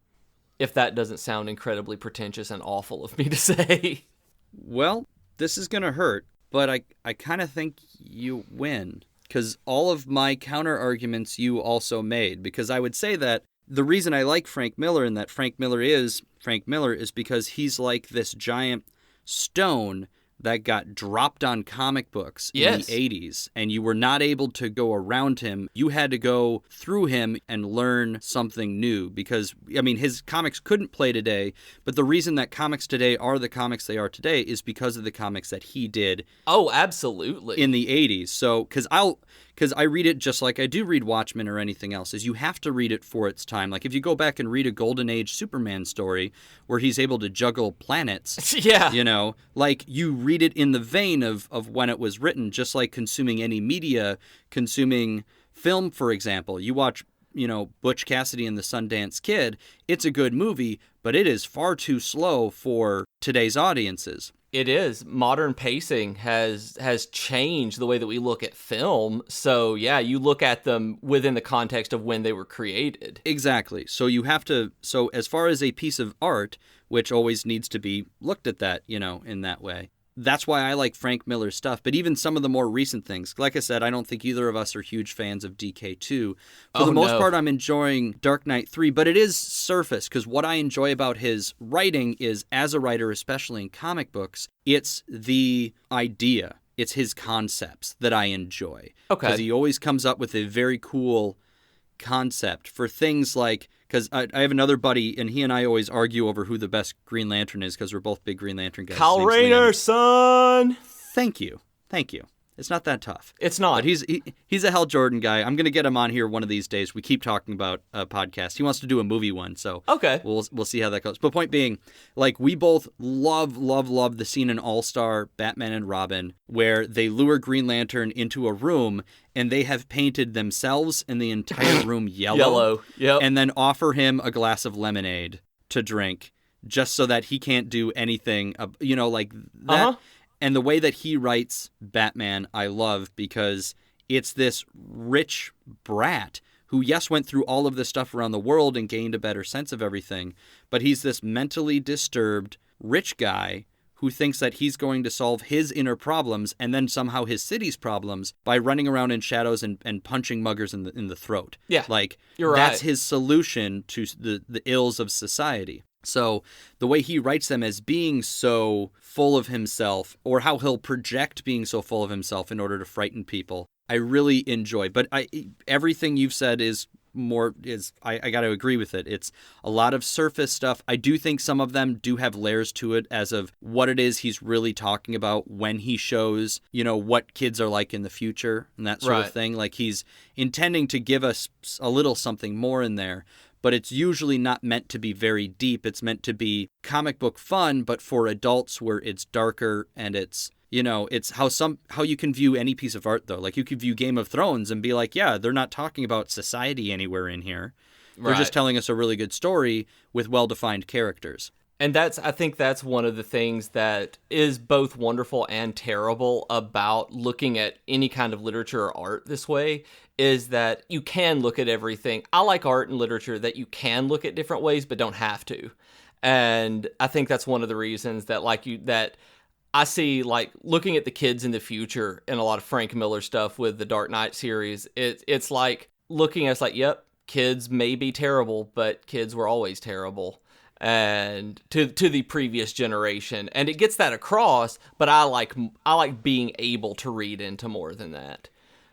If that doesn't sound incredibly pretentious and awful of me to say. Well, this is going to hurt, but I kind of think you win, because all of my counter arguments you also made, because I would say that the reason I like Frank Miller and that Frank Miller is because he's like this giant stone that got dropped on comic books in the 80s, and you were not able to go around him. You had to go through him and learn something new because, I mean, his comics couldn't play today, but the reason that comics today are the comics they are today is because of the comics that he did. Oh, absolutely. In the 80s. So, because I read it just like I do read Watchmen or anything else, is you have to read it for its time. Like if you go back and read a Golden Age Superman story where he's able to juggle planets, you know, like you read it in the vein of when it was written, just like consuming any media, consuming film, for example. You watch, you know, Butch Cassidy and the Sundance Kid, it's a good movie, but it is far too slow for today's audiences. It is. Modern pacing has changed the way that we look at film. So, yeah, you look at them within the context of when they were created. Exactly. So you have to, so as far as a piece of art, which always needs to be looked at that, you know, in that way. That's why I like Frank Miller's stuff. But even some of the more recent things, like I said, I don't think either of us are huge fans of DK2. For the most part, I'm enjoying Dark Knight 3, but it is surface, because what I enjoy about his writing is, as a writer, especially in comic books, it's the idea. It's his concepts that I enjoy. Okay. Because he always comes up with a very cool concept for things like, because I have another buddy, and he and I always argue over who the best Green Lantern is, because we're both big Green Lantern guys. Kyle Rayner, son! Thank you. It's not that tough. It's not. But he's a Hal Jordan guy. I'm going to get him on here one of these days. We keep talking about a podcast. He wants to do a movie one, so okay. We'll see how that goes. But point being, like, we both love the scene in All-Star Batman and Robin where they lure Green Lantern into a room and they have painted themselves and the entire room yellow. Yep. And then offer him a glass of lemonade to drink just so that he can't do anything, you know, like that. Uh-huh. And the way that he writes Batman, I love, because it's this rich brat who, yes, went through all of this stuff around the world and gained a better sense of everything, but he's this mentally disturbed rich guy who thinks that he's going to solve his inner problems and then somehow his city's problems by running around in shadows and punching muggers in the throat. Yeah, like, you're that's right. his solution to the ills of society. So the way he writes them as being so full of himself, or how he'll project being so full of himself in order to frighten people, I really enjoy. But everything you've said I got to agree with it. It's a lot of surface stuff. I do think some of them do have layers to it as of what it is he's really talking about when he shows, you know, what kids are like in the future and that sort of thing. Like, he's intending to give us a little something more in there. But it's usually not meant to be very deep. It's meant to be comic book fun, but for adults, where it's darker and it's, you know, it's how you can view any piece of art, though. Like, you could view Game of Thrones and be like, yeah, they're not talking about society anywhere in here. They're just telling us a really good story with well-defined characters. And I think that's one of the things that is both wonderful and terrible about looking at any kind of literature or art this way, is that you can look at everything. I like art and literature that you can look at different ways, but don't have to. And I think that's one of the reasons that that I see, like, looking at the kids in the future and a lot of Frank Miller stuff with the Dark Knight series, it's like looking at, it's like, yep, kids may be terrible, but kids were always terrible. And to the previous generation, and it gets that across, but I like being able to read into more than that,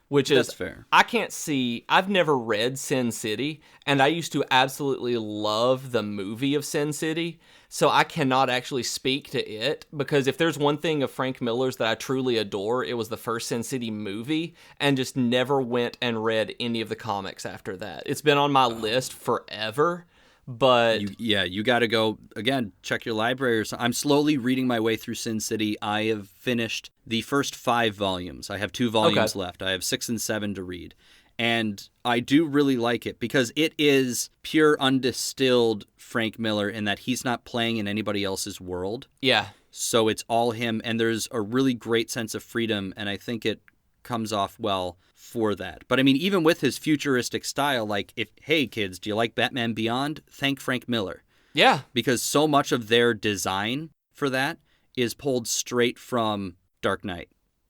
which is, that's fair. I've never read Sin City, and I used to absolutely love the movie of Sin City, so I cannot actually speak to it, because if there's one thing of Frank Miller's that I truly adore, it was the first Sin City movie, and just never went and read any of the comics after that. It's been on my list forever. But you got to go, again, check your library or something. I'm slowly reading my way through Sin City. I have finished the first 5 volumes. I have 2 volumes left. I have 6 and 7 to read. And I do really like it because it is pure undistilled Frank Miller in that he's not playing in anybody else's world. Yeah. So it's all him, and there's a really great sense of freedom, and I think it comes off well for that. But I mean, even with his futuristic style, like, hey kids, do you like Batman Beyond? Thank Frank Miller. Yeah. Because so much of their design for that is pulled straight from Dark Knight.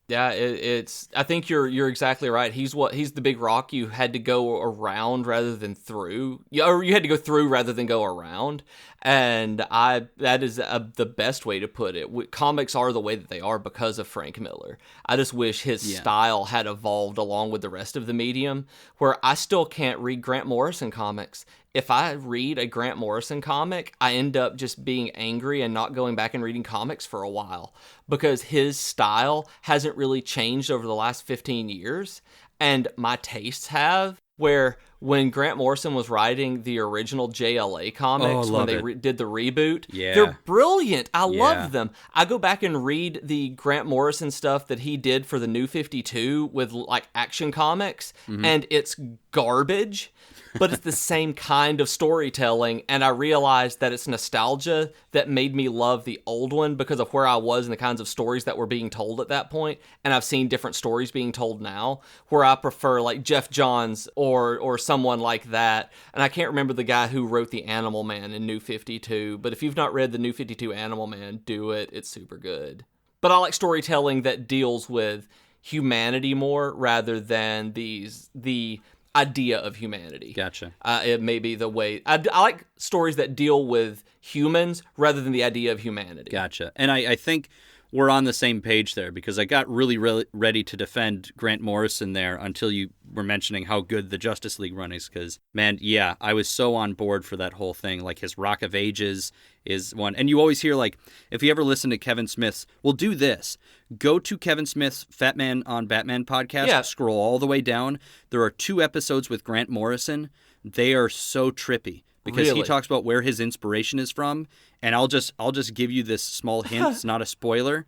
Yeah, it's. I think you're exactly right. He's the big rock you had to go around rather than through, or you had to go through rather than go around. And that is the best way to put it. Comics are the way that they are because of Frank Miller. I just wish his style had evolved along with the rest of the medium. Where I still can't read Grant Morrison comics. If I read a Grant Morrison comic, I end up just being angry and not going back and reading comics for a while because his style hasn't really changed over the last 15 years, and my tastes have, where when Grant Morrison was writing the original JLA comics, when they did the reboot, they're brilliant. I love them. I go back and read the Grant Morrison stuff that he did for the New 52 with like Action Comics, and it's garbage. But it's the same kind of storytelling, and I realized that it's nostalgia that made me love the old one because of where I was and the kinds of stories that were being told at that point, and I've seen different stories being told now, where I prefer like Jeff Johns or someone like that, and I can't remember the guy who wrote the Animal Man in New 52, but if you've not read the New 52 Animal Man, do it, it's super good. But I like storytelling that deals with humanity more rather than the idea of humanity. Gotcha. It may be the way I like stories that deal with humans rather than the idea of humanity. Gotcha. And I think we're on the same page there because I got really ready to defend Grant Morrison there until you were mentioning how good the Justice League run is because, man, yeah, I was so on board for that whole thing. Like his Rock of Ages is one. And you always hear, like, if you ever listen to Kevin Smith's, well, do this. Go to Kevin Smith's Fat Man on Batman podcast, scroll all the way down. There are 2 episodes with Grant Morrison. They are so trippy. Because he talks about where his inspiration is from, and I'll just give you this small hint. It's not a spoiler.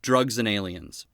Drugs and aliens.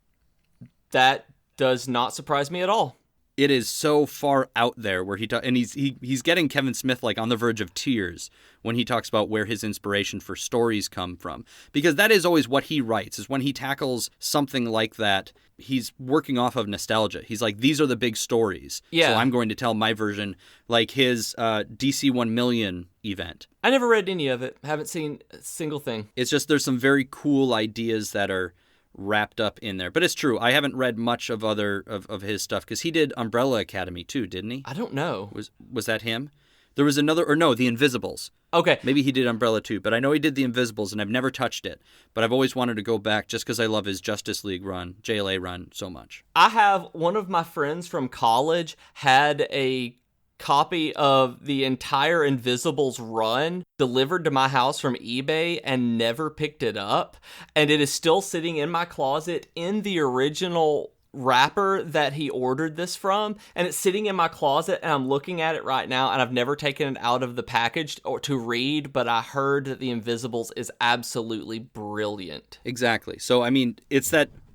That does not surprise me at all. It is so far out there where and he's getting Kevin Smith like on the verge of tears when he talks about where his inspiration for stories come from, because that is always what he writes. Is when he tackles something like that, he's working off of nostalgia. He's like, these are the big stories. So I'm going to tell my version, like his DC 1 Million event. I never read any of it. Haven't seen a single thing. It's just there's some very cool ideas that are wrapped up in there. But it's true. I haven't read much of of his stuff because he did Umbrella Academy too, didn't he? I don't know. Was that him? There was another, or no, The Invisibles. Okay. Maybe he did Umbrella too, but I know he did The Invisibles, and I've never touched it. But I've always wanted to go back just because I love his Justice League run, JLA run, so much. I have one of my friends from college had a copy of the entire Invisibles run delivered to my house from eBay and never picked it up. And it is still sitting in my closet in the original wrapper that he ordered this from, and it's sitting in my closet, and I'm looking at it right now, and I've never taken it out of the package or to read, but I heard that The Invisibles is absolutely brilliant. Exactly. So, I mean,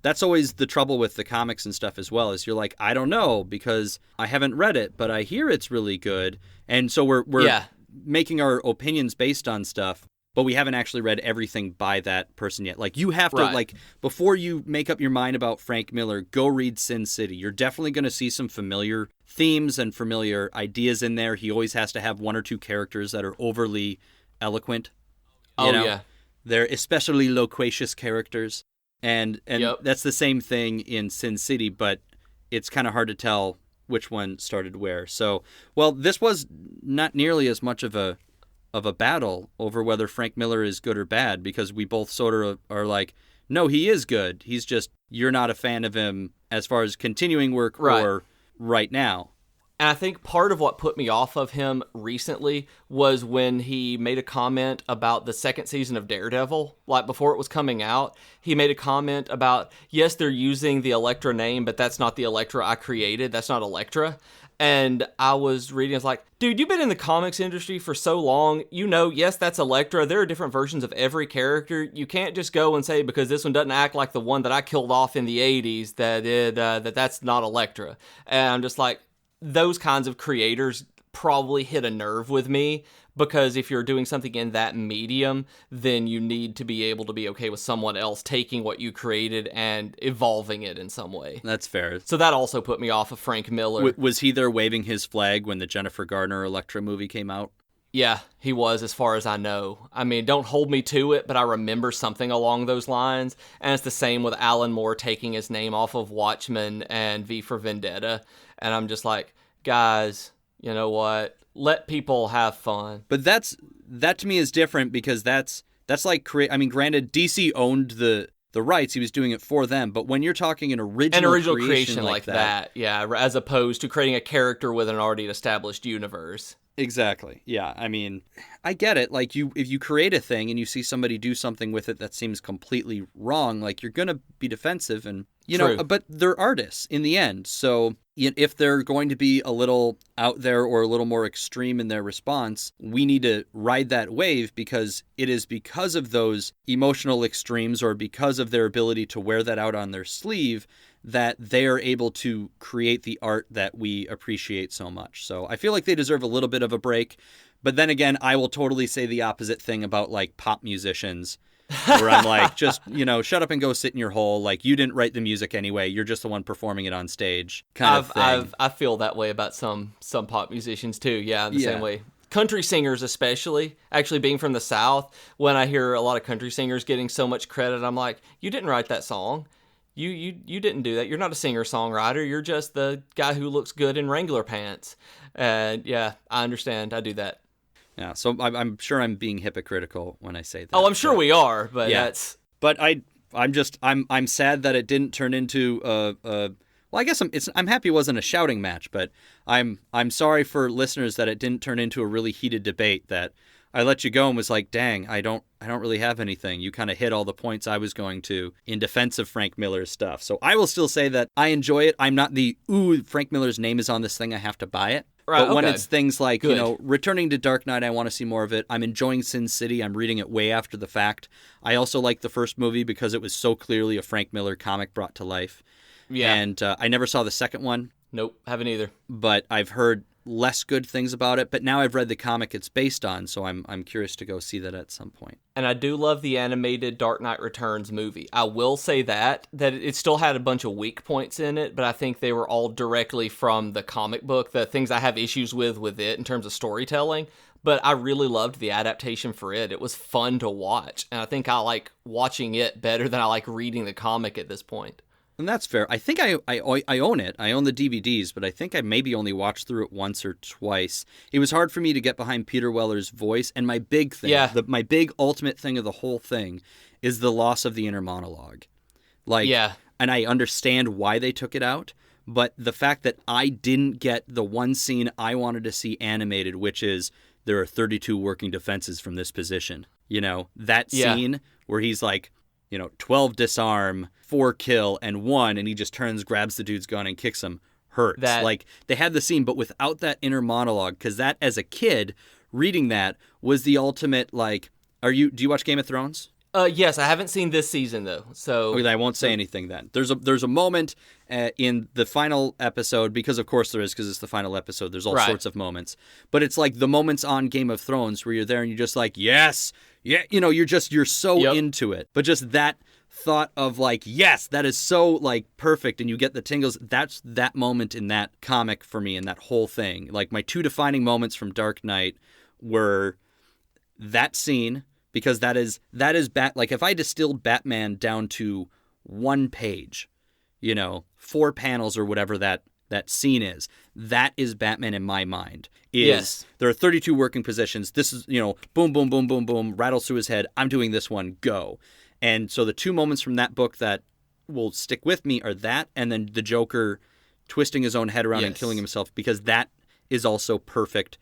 that's always the trouble with the comics and stuff as well, is you're like, I don't know, because I haven't read it, but I hear it's really good, and so we're making our opinions based on stuff, but we haven't actually read everything by that person yet. Like, you have to, like, before you make up your mind about Frank Miller, go read Sin City. You're definitely going to see some familiar themes and familiar ideas in there. He always has to have 1 or 2 characters that are overly eloquent. You know? They're especially loquacious characters. And that's the same thing in Sin City, but it's kind of hard to tell which one started where. So, well, this was not nearly as much of a battle over whether Frank Miller is good or bad, because we both sort of are like, no, he is good. He's just, you're not a fan of him as far as continuing work or right now. And I think part of what put me off of him recently was when he made a comment about the 2nd season of Daredevil. Like, before it was coming out, he made a comment about, yes, they're using the Elektra name, but that's not the Elektra I created. That's not Elektra. And I was reading, I was like, dude, you've been in the comics industry for so long. You know, yes, that's Elektra. There are different versions of every character. You can't just go and say, because this one doesn't act like the one that I killed off in the 80s, that's not Elektra. And I'm just like, those kinds of creators probably hit a nerve with me, because if you're doing something in that medium, then you need to be able to be okay with someone else taking what you created and evolving it in some way. That's fair. So that also put me off of Frank Miller. Was he there waving his flag when the Jennifer Garner Elektra movie came out? Yeah, he was, as far as I know. I mean, don't hold me to it, but I remember something along those lines. And it's the same with Alan Moore taking his name off of Watchmen and V for Vendetta. And I'm just like, guys, you know what? Let people have fun. But that to me is different, because that's like, I mean, granted, DC owned the rights. He was doing it for them. But when you're talking an original creation like that, yeah, as opposed to creating a character with an already established universe. Exactly. Yeah. I mean, I get it. Like, if you create a thing and you see somebody do something with it that seems completely wrong, like, you're going to be defensive, and, you True. know, but they're artists in the end. So if they're going to be a little out there or a little more extreme in their response, we need to ride that wave, because it is because of those emotional extremes, or because of their ability to wear that out on their sleeve, that they are able to create the art that we appreciate so much. So I feel like they deserve a little bit of a break. But then again, I will totally say the opposite thing about, like, pop musicians, where I'm like, just, you know, shut up and go sit in your hole. Like, you didn't write the music anyway. You're just the one performing it on stage, kind of thing. I feel that way about some pop musicians too. Yeah, in the same way. Country singers especially, actually being from the South, when I hear a lot of country singers getting so much credit, I'm like, you didn't write that song. You didn't do that. You're not a singer-songwriter. You're just the guy who looks good in Wrangler pants. And yeah, I understand. I do that. Yeah, so I'm sure I'm being hypocritical when I say that. Oh, I'm sure we are, but yeah. that's... But I'm sad that it didn't turn into well, I guess I'm happy it wasn't a shouting match, but I'm sorry for listeners that it didn't turn into a really heated debate, that I let you go and was like, dang, I don't really have anything. You kind of hit all the points I was going to in defense of Frank Miller's stuff. So I will still say that I enjoy it. I'm not Frank Miller's name is on this thing, I have to buy it. Right, but when okay. it's things like, Good. you know, returning to Dark Knight, I want to see more of it. I'm enjoying Sin City. I'm reading it way after the fact. I also like the first movie because it was so clearly a Frank Miller comic brought to life. Yeah. And I never saw the second one. Nope, haven't either. But I've heard less good things about it. But now I've read the comic it's based on, so I'm curious to go see that at some point. And I do love the animated Dark Knight Returns movie. I will say that it still had a bunch of weak points in it, but I think they were all directly from the comic book, the things I have issues with it in terms of storytelling. But I really loved the adaptation for it. It was fun to watch, and I think I like watching it better than I like reading the comic at this point. And that's fair. I think I own it. I own the DVDs, but I think I maybe only watched through it once or twice. It was hard for me to get behind Peter Weller's voice, and my big thing, my big ultimate thing of the whole thing is the loss of the inner monologue. Like, yeah. And I understand why they took it out, but the fact that I didn't get the one scene I wanted to see animated, which is there are 32 working defenses from this position. You know, that scene where he's like, you know, 12 disarm, 4 kill, and 1, and he just turns, grabs the dude's gun, and kicks him, hurts. Like, they had the scene, but without that inner monologue, because that, as a kid, reading that was the ultimate, like, do you watch Game of Thrones? Yes, I haven't seen this season, though, so... Okay, I won't say anything then. There's a moment in the final episode, because of course there is, because it's the final episode, there's all sorts of moments, but it's like the moments on Game of Thrones where you're there and you're just like, yes, yeah, you know, you're so into it. But just that thought of like, yes, that is so like perfect, and you get the tingles. That's that moment in that comic for me, and that whole thing. Like, my two defining moments from Dark Knight were that scene, because that is like, if I distilled Batman down to one page, you know, 4 panels or whatever that scene is, that is Batman in my mind. There are 32 working positions. This is, you know, boom, boom, boom, boom, boom, rattles through his head. I'm doing this one, go. And so the 2 moments from that book that will stick with me are that, and then the Joker twisting his own head around and killing himself, because that is also perfect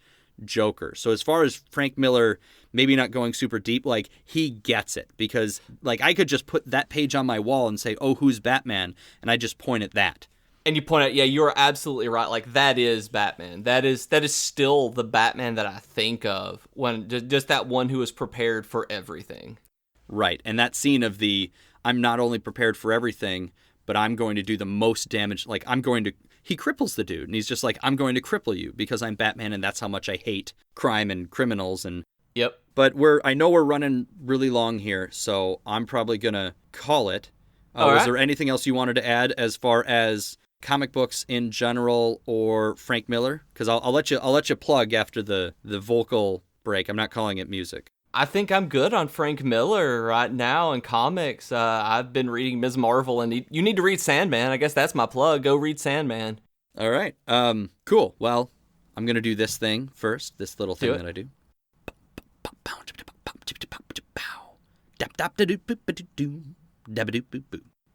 Joker. So as far as Frank Miller maybe not going super deep, like, he gets it, because like I could just put that page on my wall and say, oh, who's Batman? And I just point at that. And you point out, yeah, you're absolutely right. Like, that is Batman. That is still the Batman that I think of when just that one who is prepared for everything. Right. And that scene of I'm not only prepared for everything, but I'm going to do the most damage. Like, he cripples the dude, and he's just like, I'm going to cripple you because I'm Batman, and that's how much I hate crime and criminals. And yep. But I know we're running really long here, so I'm probably going to call it. Was there anything else you wanted to add as far as comic books in general or Frank Miller? Because I'll let you plug after the vocal break. I'm not calling it music. I think I'm good on Frank Miller right now in comics. I've been reading Ms. Marvel, and you need to read Sandman. I guess that's my plug. Go read Sandman. All right. Cool. Well, I'm going to do this thing first, this little thing that I do.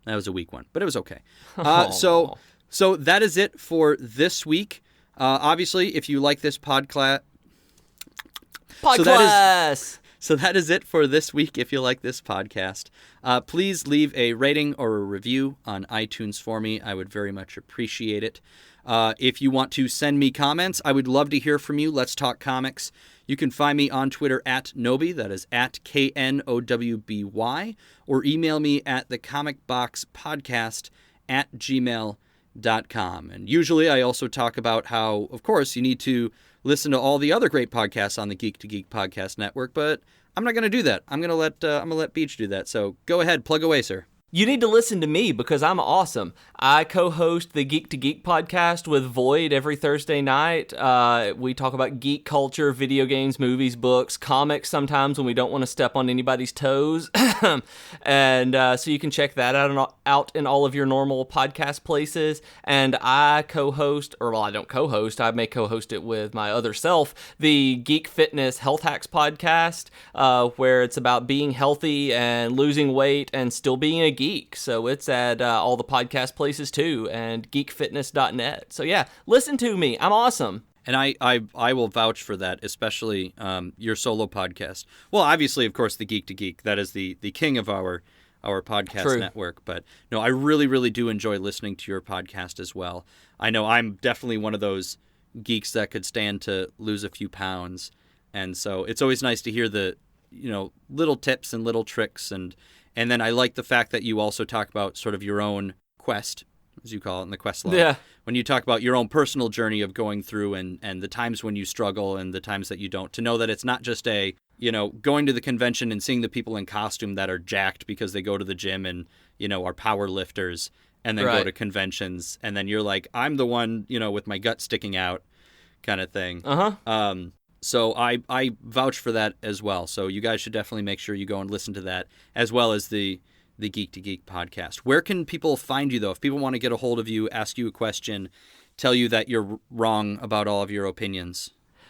That was a weak one, but it was okay. So that is it for this week. Obviously, if you like this podcast... So that is it for this week. If you like this podcast, please leave a rating or a review on iTunes for me. I would very much appreciate it. If you want to send me comments, I would love to hear from you. Let's talk comics. You can find me on Twitter at Noby, that is at KNOWBY, or email me at thecomicboxpodcast@gmail.com. And usually I also talk about how, of course, you need to listen to all the other great podcasts on the Geek to Geek podcast network, but I'm not going to do that. I'm going to let Beej do that. So go ahead, plug away, sir. You need to listen to me because I'm awesome. I co-host the Geek to Geek podcast with Void every Thursday night. We talk about geek culture, video games, movies, books, comics sometimes when we don't want to step on anybody's toes. And so you can check that out in all of your normal podcast places. And I co-host, or well, I don't co-host, I may co-host it with my other self, the Geek Fitness Health Hacks podcast, where it's about being healthy and losing weight and still being a geek. So it's at all the podcast places too, and geekfitness.net. So yeah, listen to me. I'm awesome. And I will vouch for that, especially your solo podcast. Well, obviously, of course, the Geek to Geek. That is the king of our podcast network. But no, I really, really do enjoy listening to your podcast as well. I know I'm definitely one of those geeks that could stand to lose a few pounds. And so it's always nice to hear the, little tips and little tricks. And then I like the fact that you also talk about sort of your own quest, as you call it in the quest log. Yeah. When you talk about your own personal journey of going through and the times when you struggle and the times that you don't, to know that it's not just going to the convention and seeing the people in costume that are jacked because they go to the gym and, are power lifters and then go to conventions. And then you're like, I'm the one, with my gut sticking out kind of thing. Uh-huh. So I vouch for that as well. So you guys should definitely make sure you go and listen to that, as well as the Geek to Geek podcast. Where can people find you, though? If people want to get a hold of you, ask you a question, tell you that you're wrong about all of your opinions.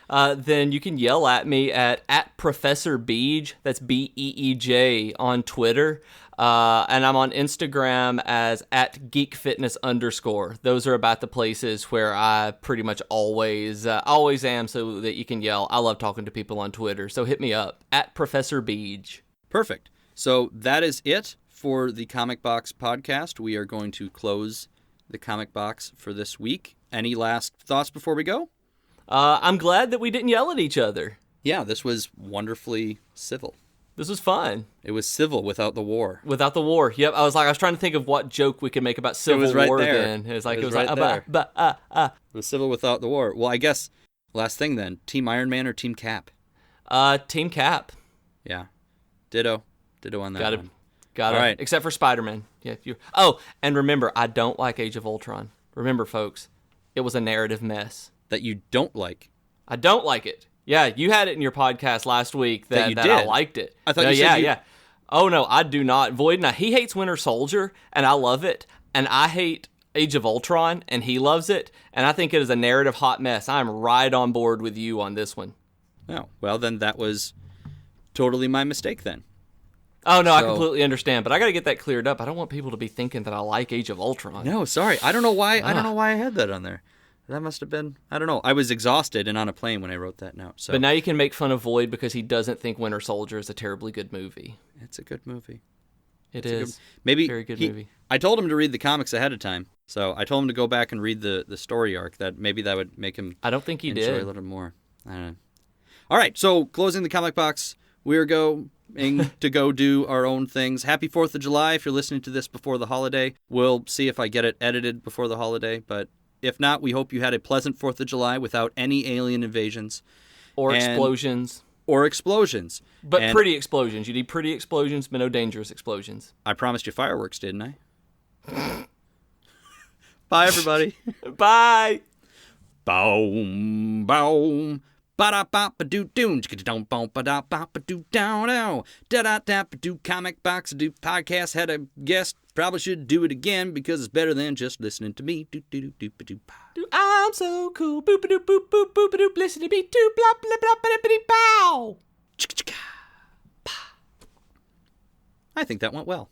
Then you can yell at me at Professor Beej, that's Beej, on Twitter. And I'm on Instagram as at Geek Fitness _. Those are about the places where I pretty much always am, so that you can yell. I love talking to people on Twitter, so hit me up at Professor Beej. Perfect. So that is it for the Comic Box podcast. We are going to close the Comic Box for this week. Any last thoughts before we go? I'm glad that we didn't yell at each other. Yeah, this was wonderfully civil. This was fun. It was civil without the war. Without the war. Yep. I was trying to think of what joke we could make about Civil War then. It was right there. It was civil without the war. Well, I guess last thing then, Team Iron Man or Team Cap? Team Cap. Yeah. Ditto on that one. Got it. All right. Except for Spider-Man. Yeah. And remember, I don't like Age of Ultron. Remember, folks, it was a narrative mess. That you don't like? I don't like it. Yeah, you had it in your podcast last week that I liked it. I thought you said yeah. Oh, no, I do not. Void, now, he hates Winter Soldier, and I love it. And I hate Age of Ultron, and he loves it. And I think it is a narrative hot mess. I'm right on board with you on this one. Oh, well, then that was totally my mistake then. Oh, no, I completely understand. But I got to get that cleared up. I don't want people to be thinking that I like Age of Ultron. No, sorry. I don't know why. I don't know why I had that on there. That must have been, I don't know. I was exhausted and on a plane when I wrote that note. So. But now you can make fun of Void because he doesn't think Winter Soldier is a terribly good movie. It's a good movie. It is. Very good movie. I told him to read the comics ahead of time. So I told him to go back and read the story arc. That would make him I don't think he enjoy did. A little more. I don't know. All right, so closing the comic box, we're going to go do our own things. Happy 4th of July if you're listening to this before the holiday. We'll see if I get it edited before the holiday, but if not, we hope you had a pleasant 4th of July without any alien invasions. Or explosions. But pretty explosions. You need pretty explosions, but no dangerous explosions. I promised you fireworks, didn't I? Bye, everybody. Bye. Boom, boom, Ba-da-ba-ba-doo-doon, ba-da-ba-ba-doo-down-ow. Da-da-da-ba-doo, comic box, do podcast. Had a guest, probably should do it again because it's better than just listening to me. Do-do-do-do-ba-doo-ba. I'm so cool. Boop-a-doop, boop, boop, boop-a-doop. Listen to me too. Blah, blah, blah, blah, blah, bow. I think that went well.